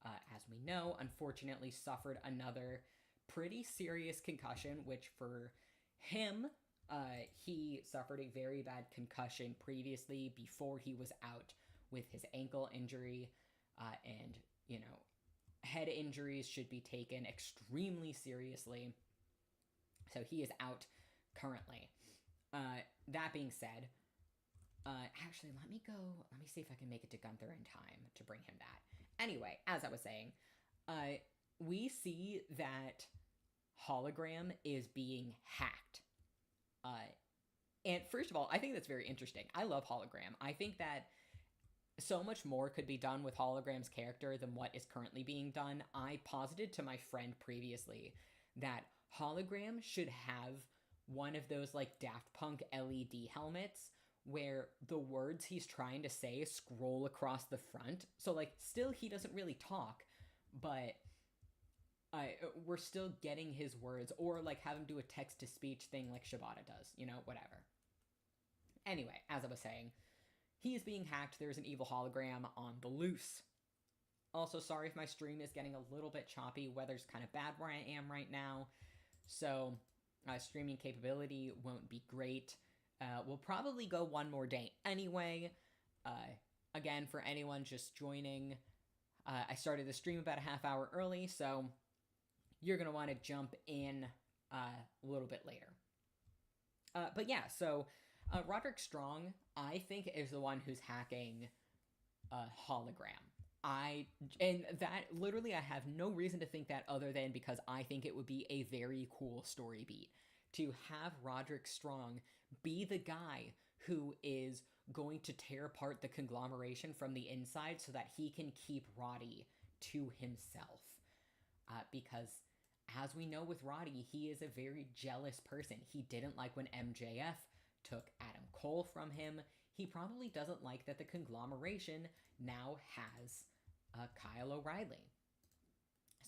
as we know, unfortunately suffered another pretty serious concussion, which for him, he suffered a very bad concussion previously before he was out with his ankle injury, and, head injuries should be taken extremely seriously. So he is out currently. That being said, actually, let me see if I can make it to Gunther in time to bring him that. Anyway, as I was saying, we see that Hologram is being hacked. And first of all, I think that's very interesting. I love Hologram. I think that so much more could be done with Hologram's character than what is currently being done. I posited to my friend previously that Hologram should have one of those, like, Daft Punk LED helmets where the words he's trying to say scroll across the front. So, like, still he doesn't really talk, but we're still getting his words, or, like, have him do a text-to-speech thing like Shibata does, whatever. Anyway, as I was saying, he is being hacked. There's an evil hologram on the loose. Also, sorry if my stream is getting a little bit choppy. Weather's kind of bad where I am right now, so streaming capability won't be great. We'll probably go one more day anyway. Again, for anyone just joining, I started the stream about a half hour early, so you're going to want to jump in a little bit later. But yeah, so Roderick Strong, I think, is the one who's hacking a hologram. And that literally, I have no reason to think that other than because I think it would be a very cool story beat to have Roderick Strong be the guy who is going to tear apart the conglomeration from the inside so that he can keep Roddy to himself. Because as we know with Roddy, he is a very jealous person. He didn't like when MJF took Adam Cole from him. He probably doesn't like that the conglomeration now has Kyle O'Reilly.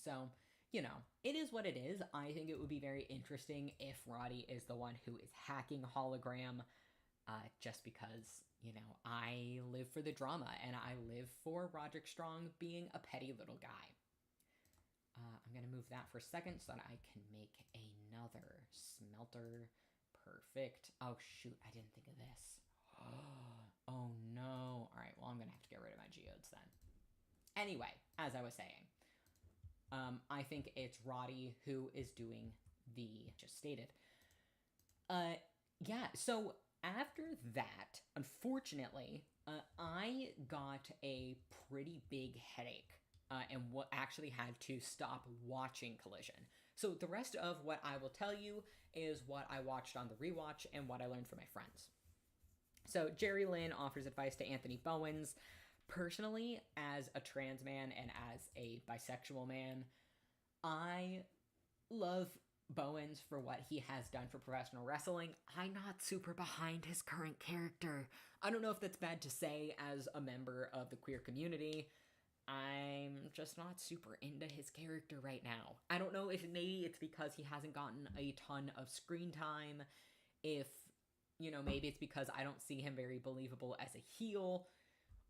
So, you know, it is what it is. I think it would be very interesting if Roddy is the one who is hacking hologram, just because, you know, I live for the drama and I live for Roderick Strong being a petty little guy. I'm going to move that for a second so that I can make another smelter. Perfect. Oh, shoot. I didn't think of this. Oh, no. All right. Well, I'm going to have to get rid of my geodes then. Anyway, as I was saying, I think it's Roddy who is doing the just stated. Yeah, so after that, unfortunately, I got a pretty big headache and what actually had to stop watching Collision. So the rest of what I will tell you is what I watched on the rewatch and what I learned from my friends. So Jerry Lynn offers advice to Anthony Bowens. Personally, as a trans man and as a bisexual man, I love Bowens for what he has done for professional wrestling. I'm not super behind his current character. I don't know if that's bad to say as a member of the queer community. I'm just not super into his character right now. I don't know if maybe it's because he hasn't gotten a ton of screen time. If, you know, maybe it's because I don't see him very believable as a heel.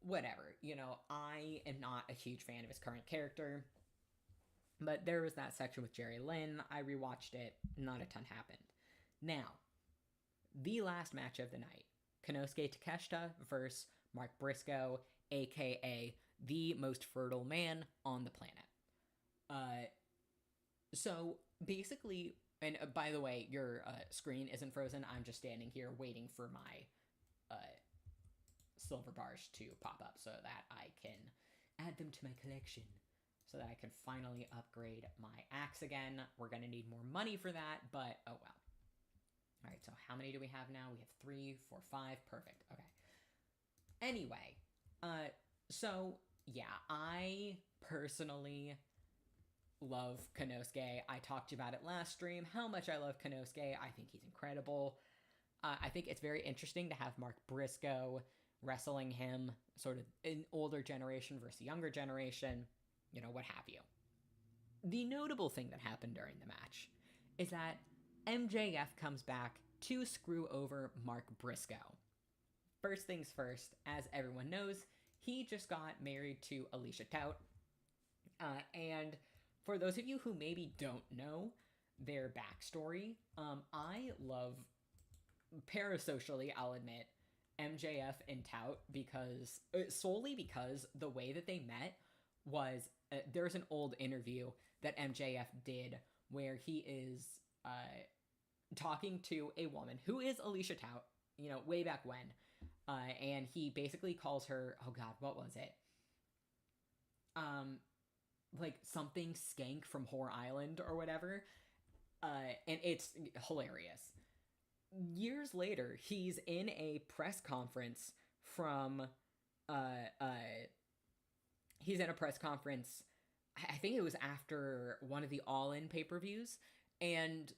Whatever. You know, I am not a huge fan of his current character. But there was that section with Jerry Lynn. I rewatched it. Not a ton happened. Now, the last match of the night. Konosuke Takeshita versus Mark Briscoe, a.k.a. the most fertile man on the planet. So, basically, and by the way, your screen isn't frozen. I'm just standing here waiting for my silver bars to pop up so that I can add them to my collection. So that I can finally upgrade my axe again. We're going to need more money for that, but oh well. All right, so how many do we have now? We have 3, 4, 5. Perfect. Okay. Anyway, so yeah, I personally love Konosuke. I talked about it last stream, how much I love Konosuke. I think he's incredible. I think it's very interesting to have Mark Briscoe wrestling him, sort of an older generation versus younger generation. You know, what have you. The notable thing that happened during the match is that MJF comes back to screw over Mark Briscoe. First things first, as everyone knows, he just got married to Alicia Tout. And for those of you who maybe don't know their backstory, I love, parasocially, I'll admit, MJF and Tout because, solely because the way that they met was, there's an old interview that MJF did where he is talking to a woman who is Alicia Tout, you know, way back when. And he basically calls her, oh god, what was it? Like something skank from Whore Island or whatever. And it's hilarious. Years later, he's in a press conference from, he's in a press conference, I think it was after one of the All In pay-per-views, and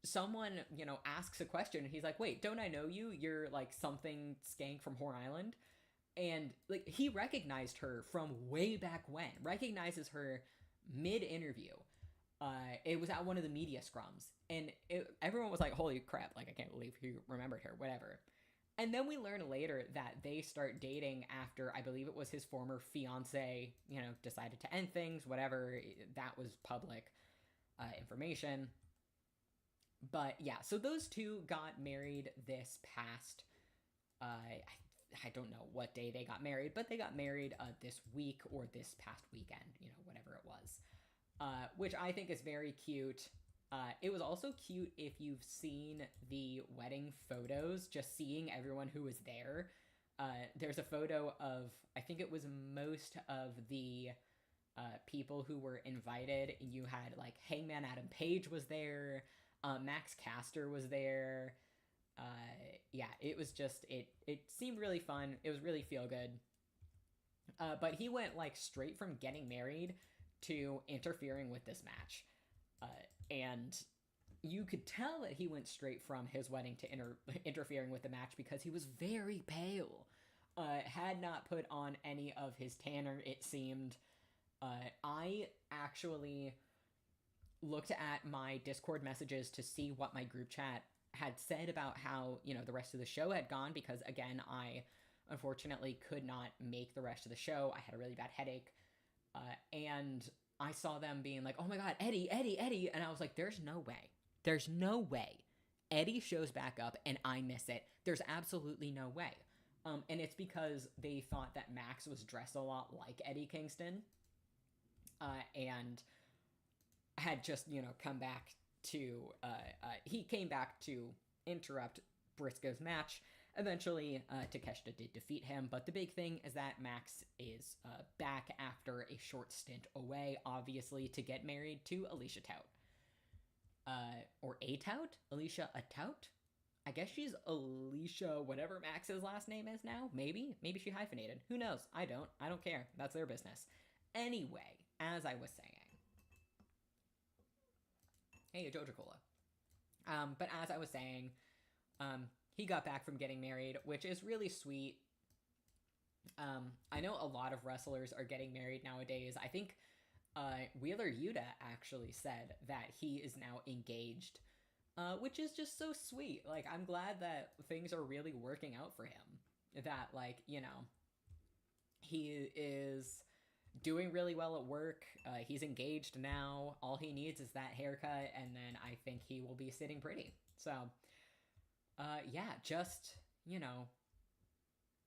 someone, you know, asks a question, and he's like, wait, don't I know you? You're, like, something skank from Whore Island? And, like, he recognized her from way back when. Recognizes her mid-interview. It was at one of the media scrums, and everyone was like, holy crap, like, I can't believe he remembered her, whatever. And then we learn later that they start dating after, I believe it was his former fiance, you know, decided to end things, whatever. That was public information. But yeah, so those two got married this past, I don't know what day they got married, but they got married this week or this past weekend, whatever it was, which I think is very cute. It was also cute if you've seen the wedding photos, just seeing everyone who was there. There's a photo of, I think it was most of the people who were invited. You had like Hangman Adam Page was there, Max Caster was there. Yeah, it was just, it seemed really fun. It was really feel good. But he went like straight from getting married to interfering with this match. And you could tell that he went straight from his wedding to interfering with the match because he was very pale. Had not put on any of his tanner, it seemed. I actually looked at my Discord messages to see what my group chat had said about how, the rest of the show had gone, because again, I unfortunately could not make the rest of the show. I had a really bad headache. And I saw them being like, oh my God, Eddie, Eddie, Eddie. And I was like, there's no way. There's no way Eddie shows back up and I miss it. There's absolutely no way. And it's because they thought that Max was dressed a lot like Eddie Kingston. And had just, come back to, he came back to interrupt Briscoe's match. Eventually, Takeshita did defeat him, but the big thing is that Max is back after a short stint away, obviously, to get married to Alicia Tout. Or a Tout? Alicia a Tout? I guess she's Alicia, whatever Max's last name is now. Maybe she hyphenated. Who knows? I don't care. That's their business. Anyway, as I was saying. Hey, Jojo Cola. But as I was saying, he got back from getting married, which is really sweet. I know a lot of wrestlers are getting married nowadays. I think Wheeler Yuta actually said that he is now engaged, which is just so sweet. Like, I'm glad that things are really working out for him. That, like, he is doing really well at work. He's engaged now. All he needs is that haircut, and then I think he will be sitting pretty. So, yeah, just,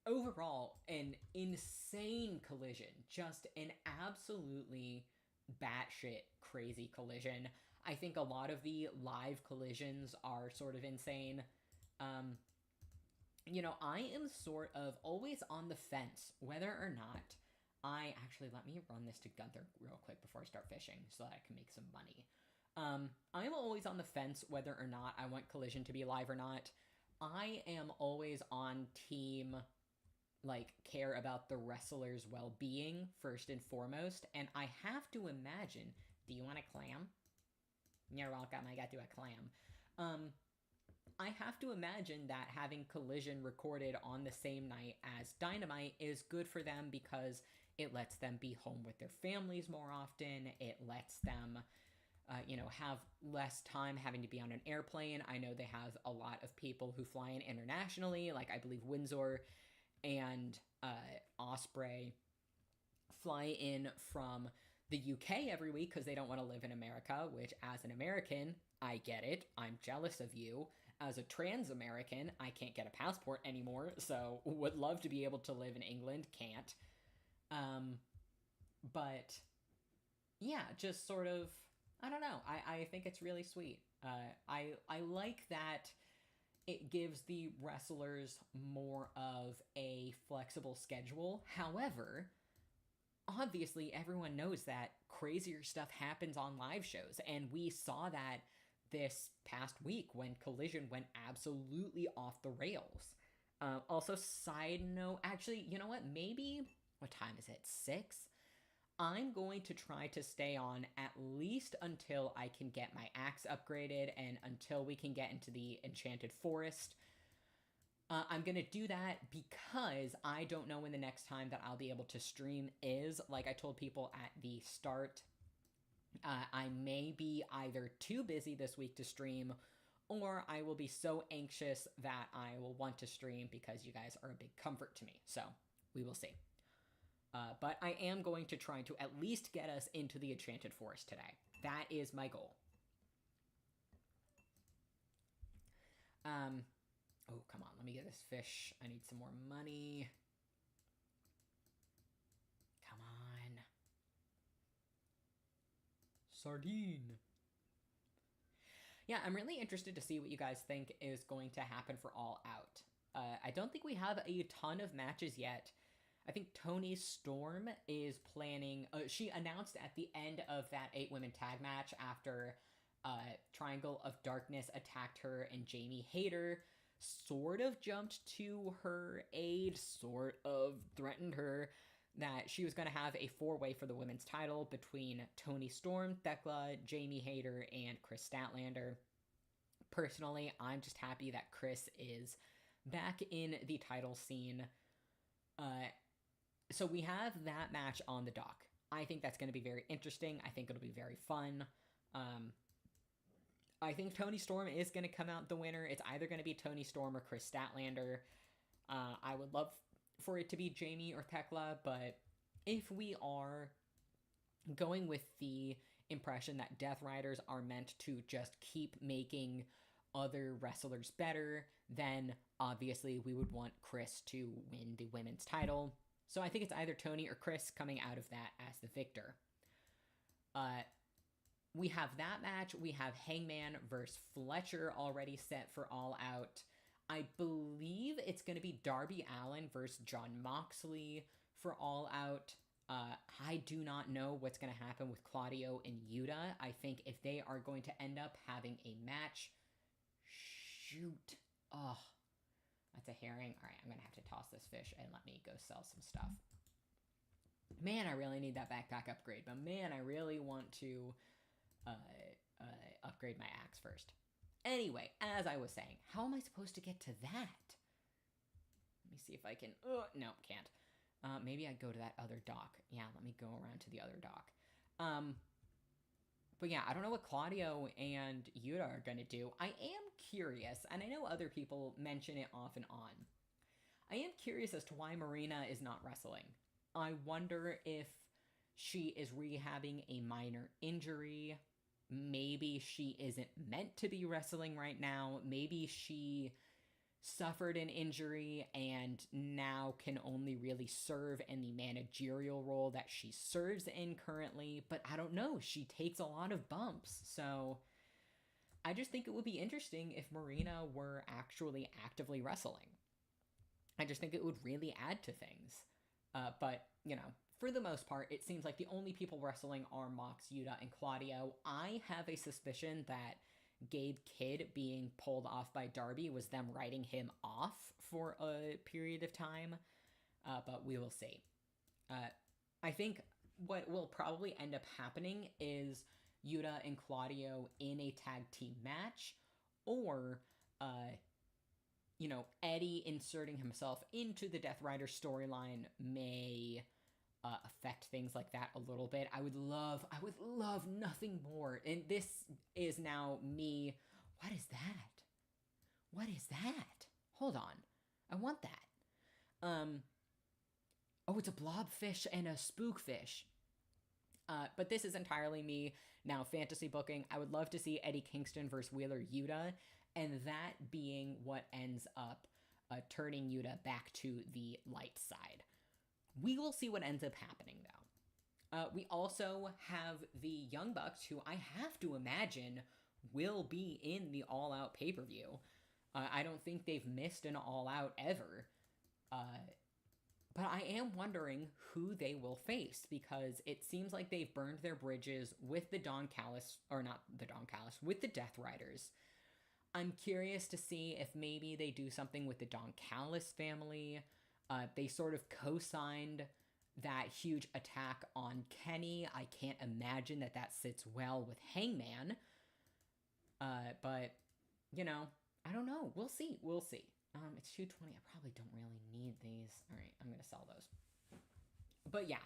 overall, an insane collision. Just an absolutely batshit crazy collision. I think a lot of the live collisions are sort of insane. I am sort of always on the fence whether or not let me run this to Gunther real quick before I start fishing so that I can make some money. I'm always on the fence whether or not I want Collision to be live or not. I am always on team, care about the wrestler's well-being first and foremost, and I have to imagine, do you want a clam? You're welcome, I got you a clam. I have to imagine that having Collision recorded on the same night as Dynamite is good for them because it lets them be home with their families more often. It lets them, have less time having to be on an airplane. I know they have a lot of people who fly in internationally, like I believe Windsor and Osprey fly in from the UK every week because they don't want to live in America, which as an American, I get it. I'm jealous of you. As a trans American, I can't get a passport anymore, so would love to be able to live in England, can't. But yeah, just sort of, I don't know. I think it's really sweet. I like that it gives the wrestlers more of a flexible schedule. However, obviously everyone knows that crazier stuff happens on live shows, and we saw that this past week when Collision went absolutely off the rails. Also, side note, actually, you know what? Maybe, what time is it? 6? I'm going to try to stay on at least until I can get my axe upgraded and until we can get into the Enchanted Forest. I'm going to do that because I don't know when the next time that I'll be able to stream is. Like I told people at the start, I may be either too busy this week to stream, or I will be so anxious that I will want to stream because you guys are a big comfort to me. So, we will see. But I am going to try to at least get us into the Enchanted Forest today. That is my goal. Oh, come on. Let me get this fish. I need some more money. Come on. Sardine. Yeah, I'm really interested to see what you guys think is going to happen for All Out. I don't think we have a ton of matches yet. I think Toni Storm is planning... she announced at the end of that 8-women tag match after Triangle of Darkness attacked her and Jamie Hayter sort of jumped to her aid, sort of threatened her, that she was going to have a 4-way for the women's title between Toni Storm, Thekla, Jamie Hayter, and Chris Statlander. Personally, I'm just happy that Chris is back in the title scene. So we have that match on the dock. I think that's going to be very interesting. I think it'll be very fun. I think Toni Storm is going to come out the winner. It's either going to be Toni Storm or Chris Statlander. I would love for it to be Jamie or Thekla, but if we are going with the impression that Death Riders are meant to just keep making other wrestlers better, then obviously we would want Chris to win the women's title. So I think it's either Toni or Chris coming out of that as the victor. We have that match. We have Hangman versus Fletcher already set for All Out. I believe it's going to be Darby Allin versus Jon Moxley for All Out. I do not know what's going to happen with Claudio and Yuta. I think if they are going to end up having a match... Shoot. Oh, that's a herring. All right, I'm going to have to toss this fish and let me go sell some stuff. Man, I really need that backpack upgrade. But man, I really want to upgrade my axe first. Anyway, as I was saying, how am I supposed to get to that? Let me see if I can... no, can't. Maybe I go to that other dock. Yeah, let me go around to the other dock. But yeah, I don't know what Claudio and Yuta are going to do. I am curious, and I know other people mention it off and on. I am curious as to why Marina is not wrestling. I wonder if she is rehabbing a minor injury. Maybe she isn't meant to be wrestling right now. Maybe she suffered an injury and now can only really serve in the managerial role that she serves in currently. But I don't know. She takes a lot of bumps. So I just think it would be interesting if Marina were actually actively wrestling. I just think it would really add to things. But, you know, for the most part, it seems like the only people wrestling are Mox, Yuta, and Claudio. I have a suspicion that Gabe Kidd being pulled off by Darby was them writing him off for a period of time, but we will see. I think what will probably end up happening is Yuta and Claudio in a tag team match, or, you know, Eddie inserting himself into the Death Rider storyline may affect things like that a little bit. I would love nothing more. And this is now me. What is that? What is that? Hold on. I want that. Oh, it's a blobfish and a spookfish. But this is entirely me now fantasy booking. I would love to see Eddie Kingston versus Wheeler Yuta, and that being what ends up turning Yuta back to the light side. We will see what ends up happening, though. We also have the Young Bucks, who I have to imagine will be in the All Out pay-per-view. I don't think they've missed an All Out ever. But I am wondering who they will face, because it seems like they've burned their bridges with the Don Callis, or not the Don Callis, with the Death Riders. I'm curious to see if maybe they do something with the Don Callis family. They sort of co-signed that huge attack on Kenny. I can't imagine that that sits well with Hangman. But, you know, I don't know. We'll see. We'll see. It's 220. I probably don't really need these. All right, I'm going to sell those. But yeah,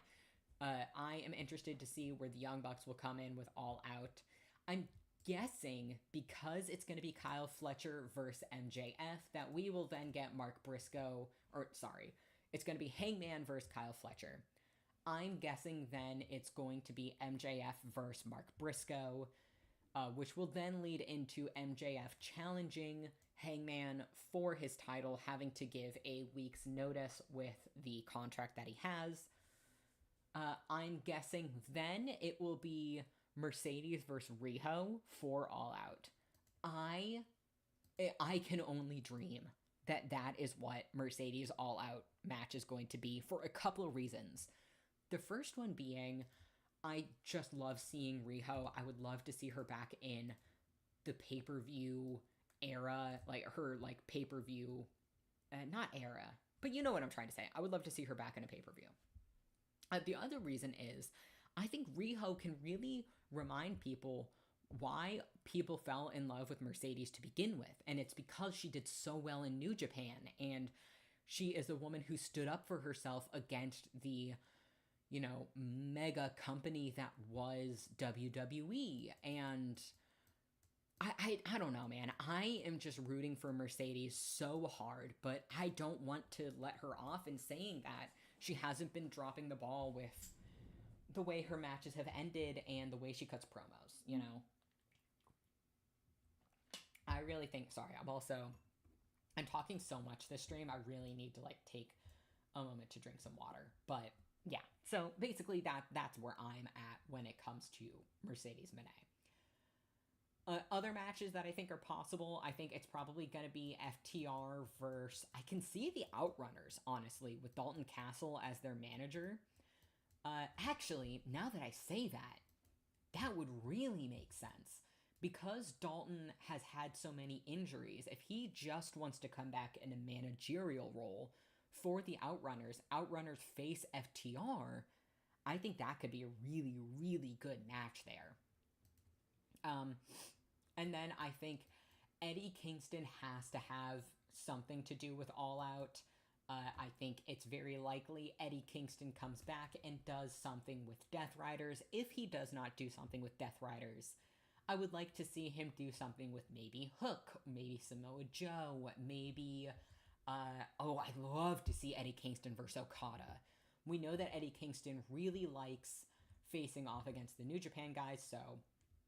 I am interested to see where the Young Bucks will come in with All Out. I'm guessing because it's going to be Kyle Fletcher versus MJF that we will then get Mark Briscoe, or sorry, it's going to be Hangman versus Kyle Fletcher. I'm guessing then it's going to be MJF versus Mark Briscoe. which will then lead into MJF challenging Hangman for his title, having to give a week's notice with the contract that he has. I'm guessing then it will be Mercedes versus Riho for All Out. I can only dream that that is what Mercedes All Out match is going to be for a couple of reasons. The first one being, I just love seeing Riho. I would love to see her back in the pay-per-view era, like her like pay-per-view, not era, but you know what I'm trying to say. I would love to see her back in a pay-per-view. The other reason is, I think Riho can really remind people why people fell in love with Mercedes to begin with, and it's because she did so well in New Japan, and she is a woman who stood up for herself against the, you know, mega company that was WWE, and I don't know, man. I am just rooting for Mercedes so hard, but I don't want to let her off in saying that she hasn't been dropping the ball with the way her matches have ended and the way she cuts promos, you know? I really think, sorry, I'm talking so much this stream, I really need to, like, take a moment to drink some water. But, yeah, so basically that's where I'm at when it comes to Mercedes Moné. Other matches that I think are possible, I think it's probably going to be FTR versus, I can see the Outrunners, honestly, with Dalton Castle as their manager. Actually, now that I say that, that would really make sense. Because Dalton has had so many injuries, if he just wants to come back in a managerial role for the Outrunners, Outrunners face FTR, I think that could be a really, really good match there. And then I think Eddie Kingston has to have something to do with All Out. I think it's very likely Eddie Kingston comes back and does something with Death Riders. If he does not do something with Death Riders, I would like to see him do something with maybe Hook, maybe Samoa Joe, maybe, I'd love to see Eddie Kingston versus Okada. We know that Eddie Kingston really likes facing off against the New Japan guys, so,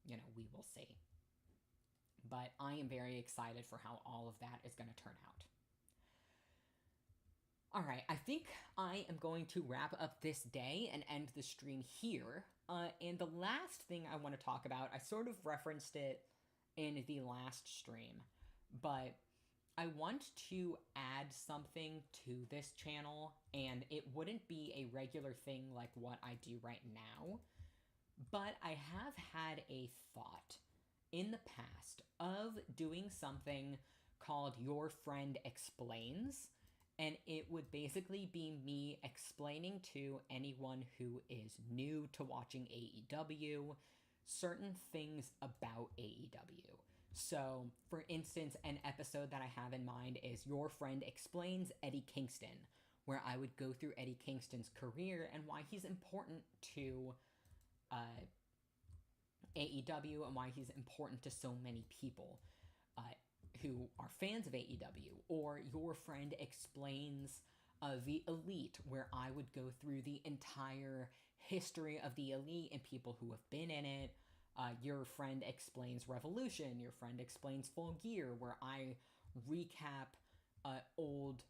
you know, we will see. But I am very excited for how all of that is going to turn out. Alright, I think I am going to wrap up this day and end the stream here. And the last thing I want to talk about, I sort of referenced it in the last stream, but I want to add something to this channel, and it wouldn't be a regular thing like what I do right now, but I have had a thought in the past of doing something called Your Friend Explains, and it would basically be me explaining to anyone who is new to watching AEW certain things about AEW. So, for instance, an episode that I have in mind is Your Friend Explains Eddie Kingston, where I would go through Eddie Kingston's career and why he's important to AEW and why he's important to so many people who are fans of AEW. Or Your Friend Explains The Elite, where I would go through the entire history of the Elite and people who have been in it. Your Friend Explains Revolution, Your Friend Explains Full Gear, where I recap old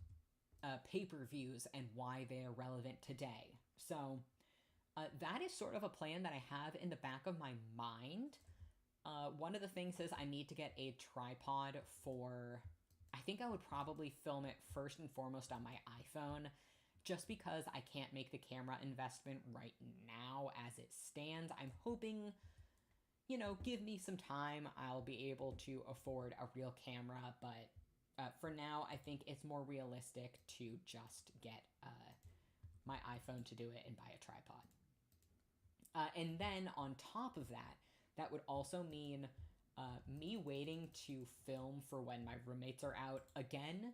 pay-per-views and why they are relevant today. So that is sort of a plan that I have in the back of my mind. One of the things is I need to get a tripod for, I think I would probably film it first and foremost on my iPhone, just because I can't make the camera investment right now as it stands. I'm hoping, you know, give me some time, I'll be able to afford a real camera, but for now, I think it's more realistic to just get my iPhone to do it and buy a tripod. And then on top of that, that would also mean me waiting to film for when my roommates are out. Again,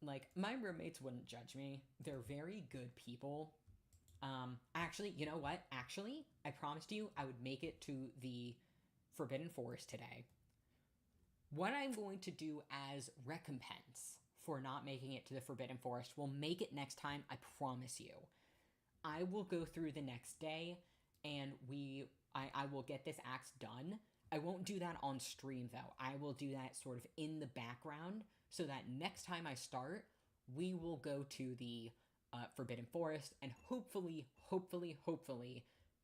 like, my roommates wouldn't judge me. They're very good people. Actually, you know what? Actually, I promised you I would make it to the Forbidden Forest today. What I'm going to do as recompense for not making it to the Forbidden Forest will make it next time, I promise you. I will go through the next day, and I will get this axe done. I won't do that on stream, though. I will do that sort of in the background so that next time I start, we will go to the Forbidden Forest and hopefully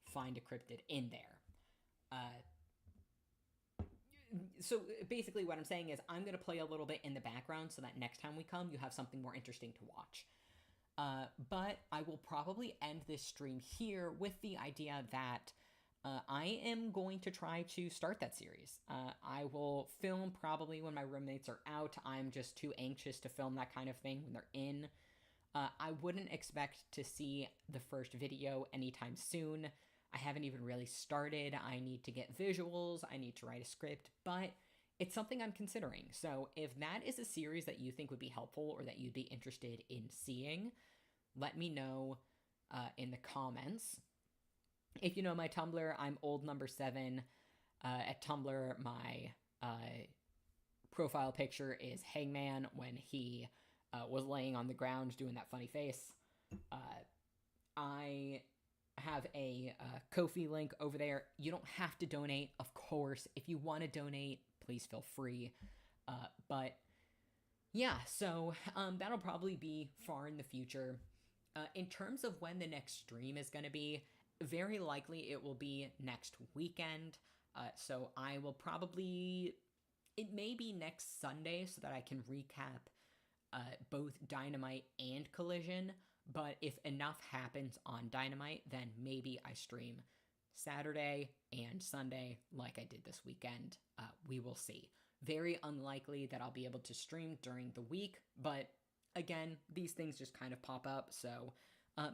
find a cryptid in there. So basically what I'm saying is I'm going to play a little bit in the background so that next time we come, you have something more interesting to watch. But I will probably end this stream here with the idea that I am going to try to start that series. I will film probably when my roommates are out. I'm just too anxious to film that kind of thing when they're in. I wouldn't expect to see the first video anytime soon. I haven't even really started. I need to get visuals. I need to write a script, but it's something I'm considering. So if that is a series that you think would be helpful or that you'd be interested in seeing, let me know in the comments. If you know my Tumblr, I'm old7. At Tumblr, my profile picture is Hangman when he was laying on the ground doing that funny face. I have a Ko-fi link over there. You don't have to donate, of course. If you want to donate, please feel free. But yeah, so that'll probably be far in the future. In terms of when the next stream is going to be, very likely it will be next weekend. So I will probably... It may be next Sunday so that I can recap both Dynamite and Collision. But if enough happens on Dynamite, then maybe I stream Saturday and Sunday like I did this weekend. We will see. Very unlikely that I'll be able to stream during the week, but again, these things just kind of pop up, so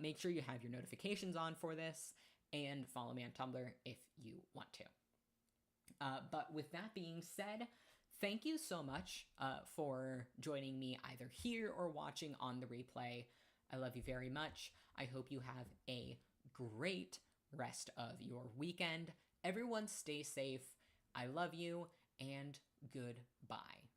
make sure you have your notifications on for this, and follow me on Tumblr if you want to. But with that being said, thank you so much for joining me either here or watching on the replay. I love you very much. I hope you have a great rest of your weekend. Everyone stay safe. I love you, and goodbye.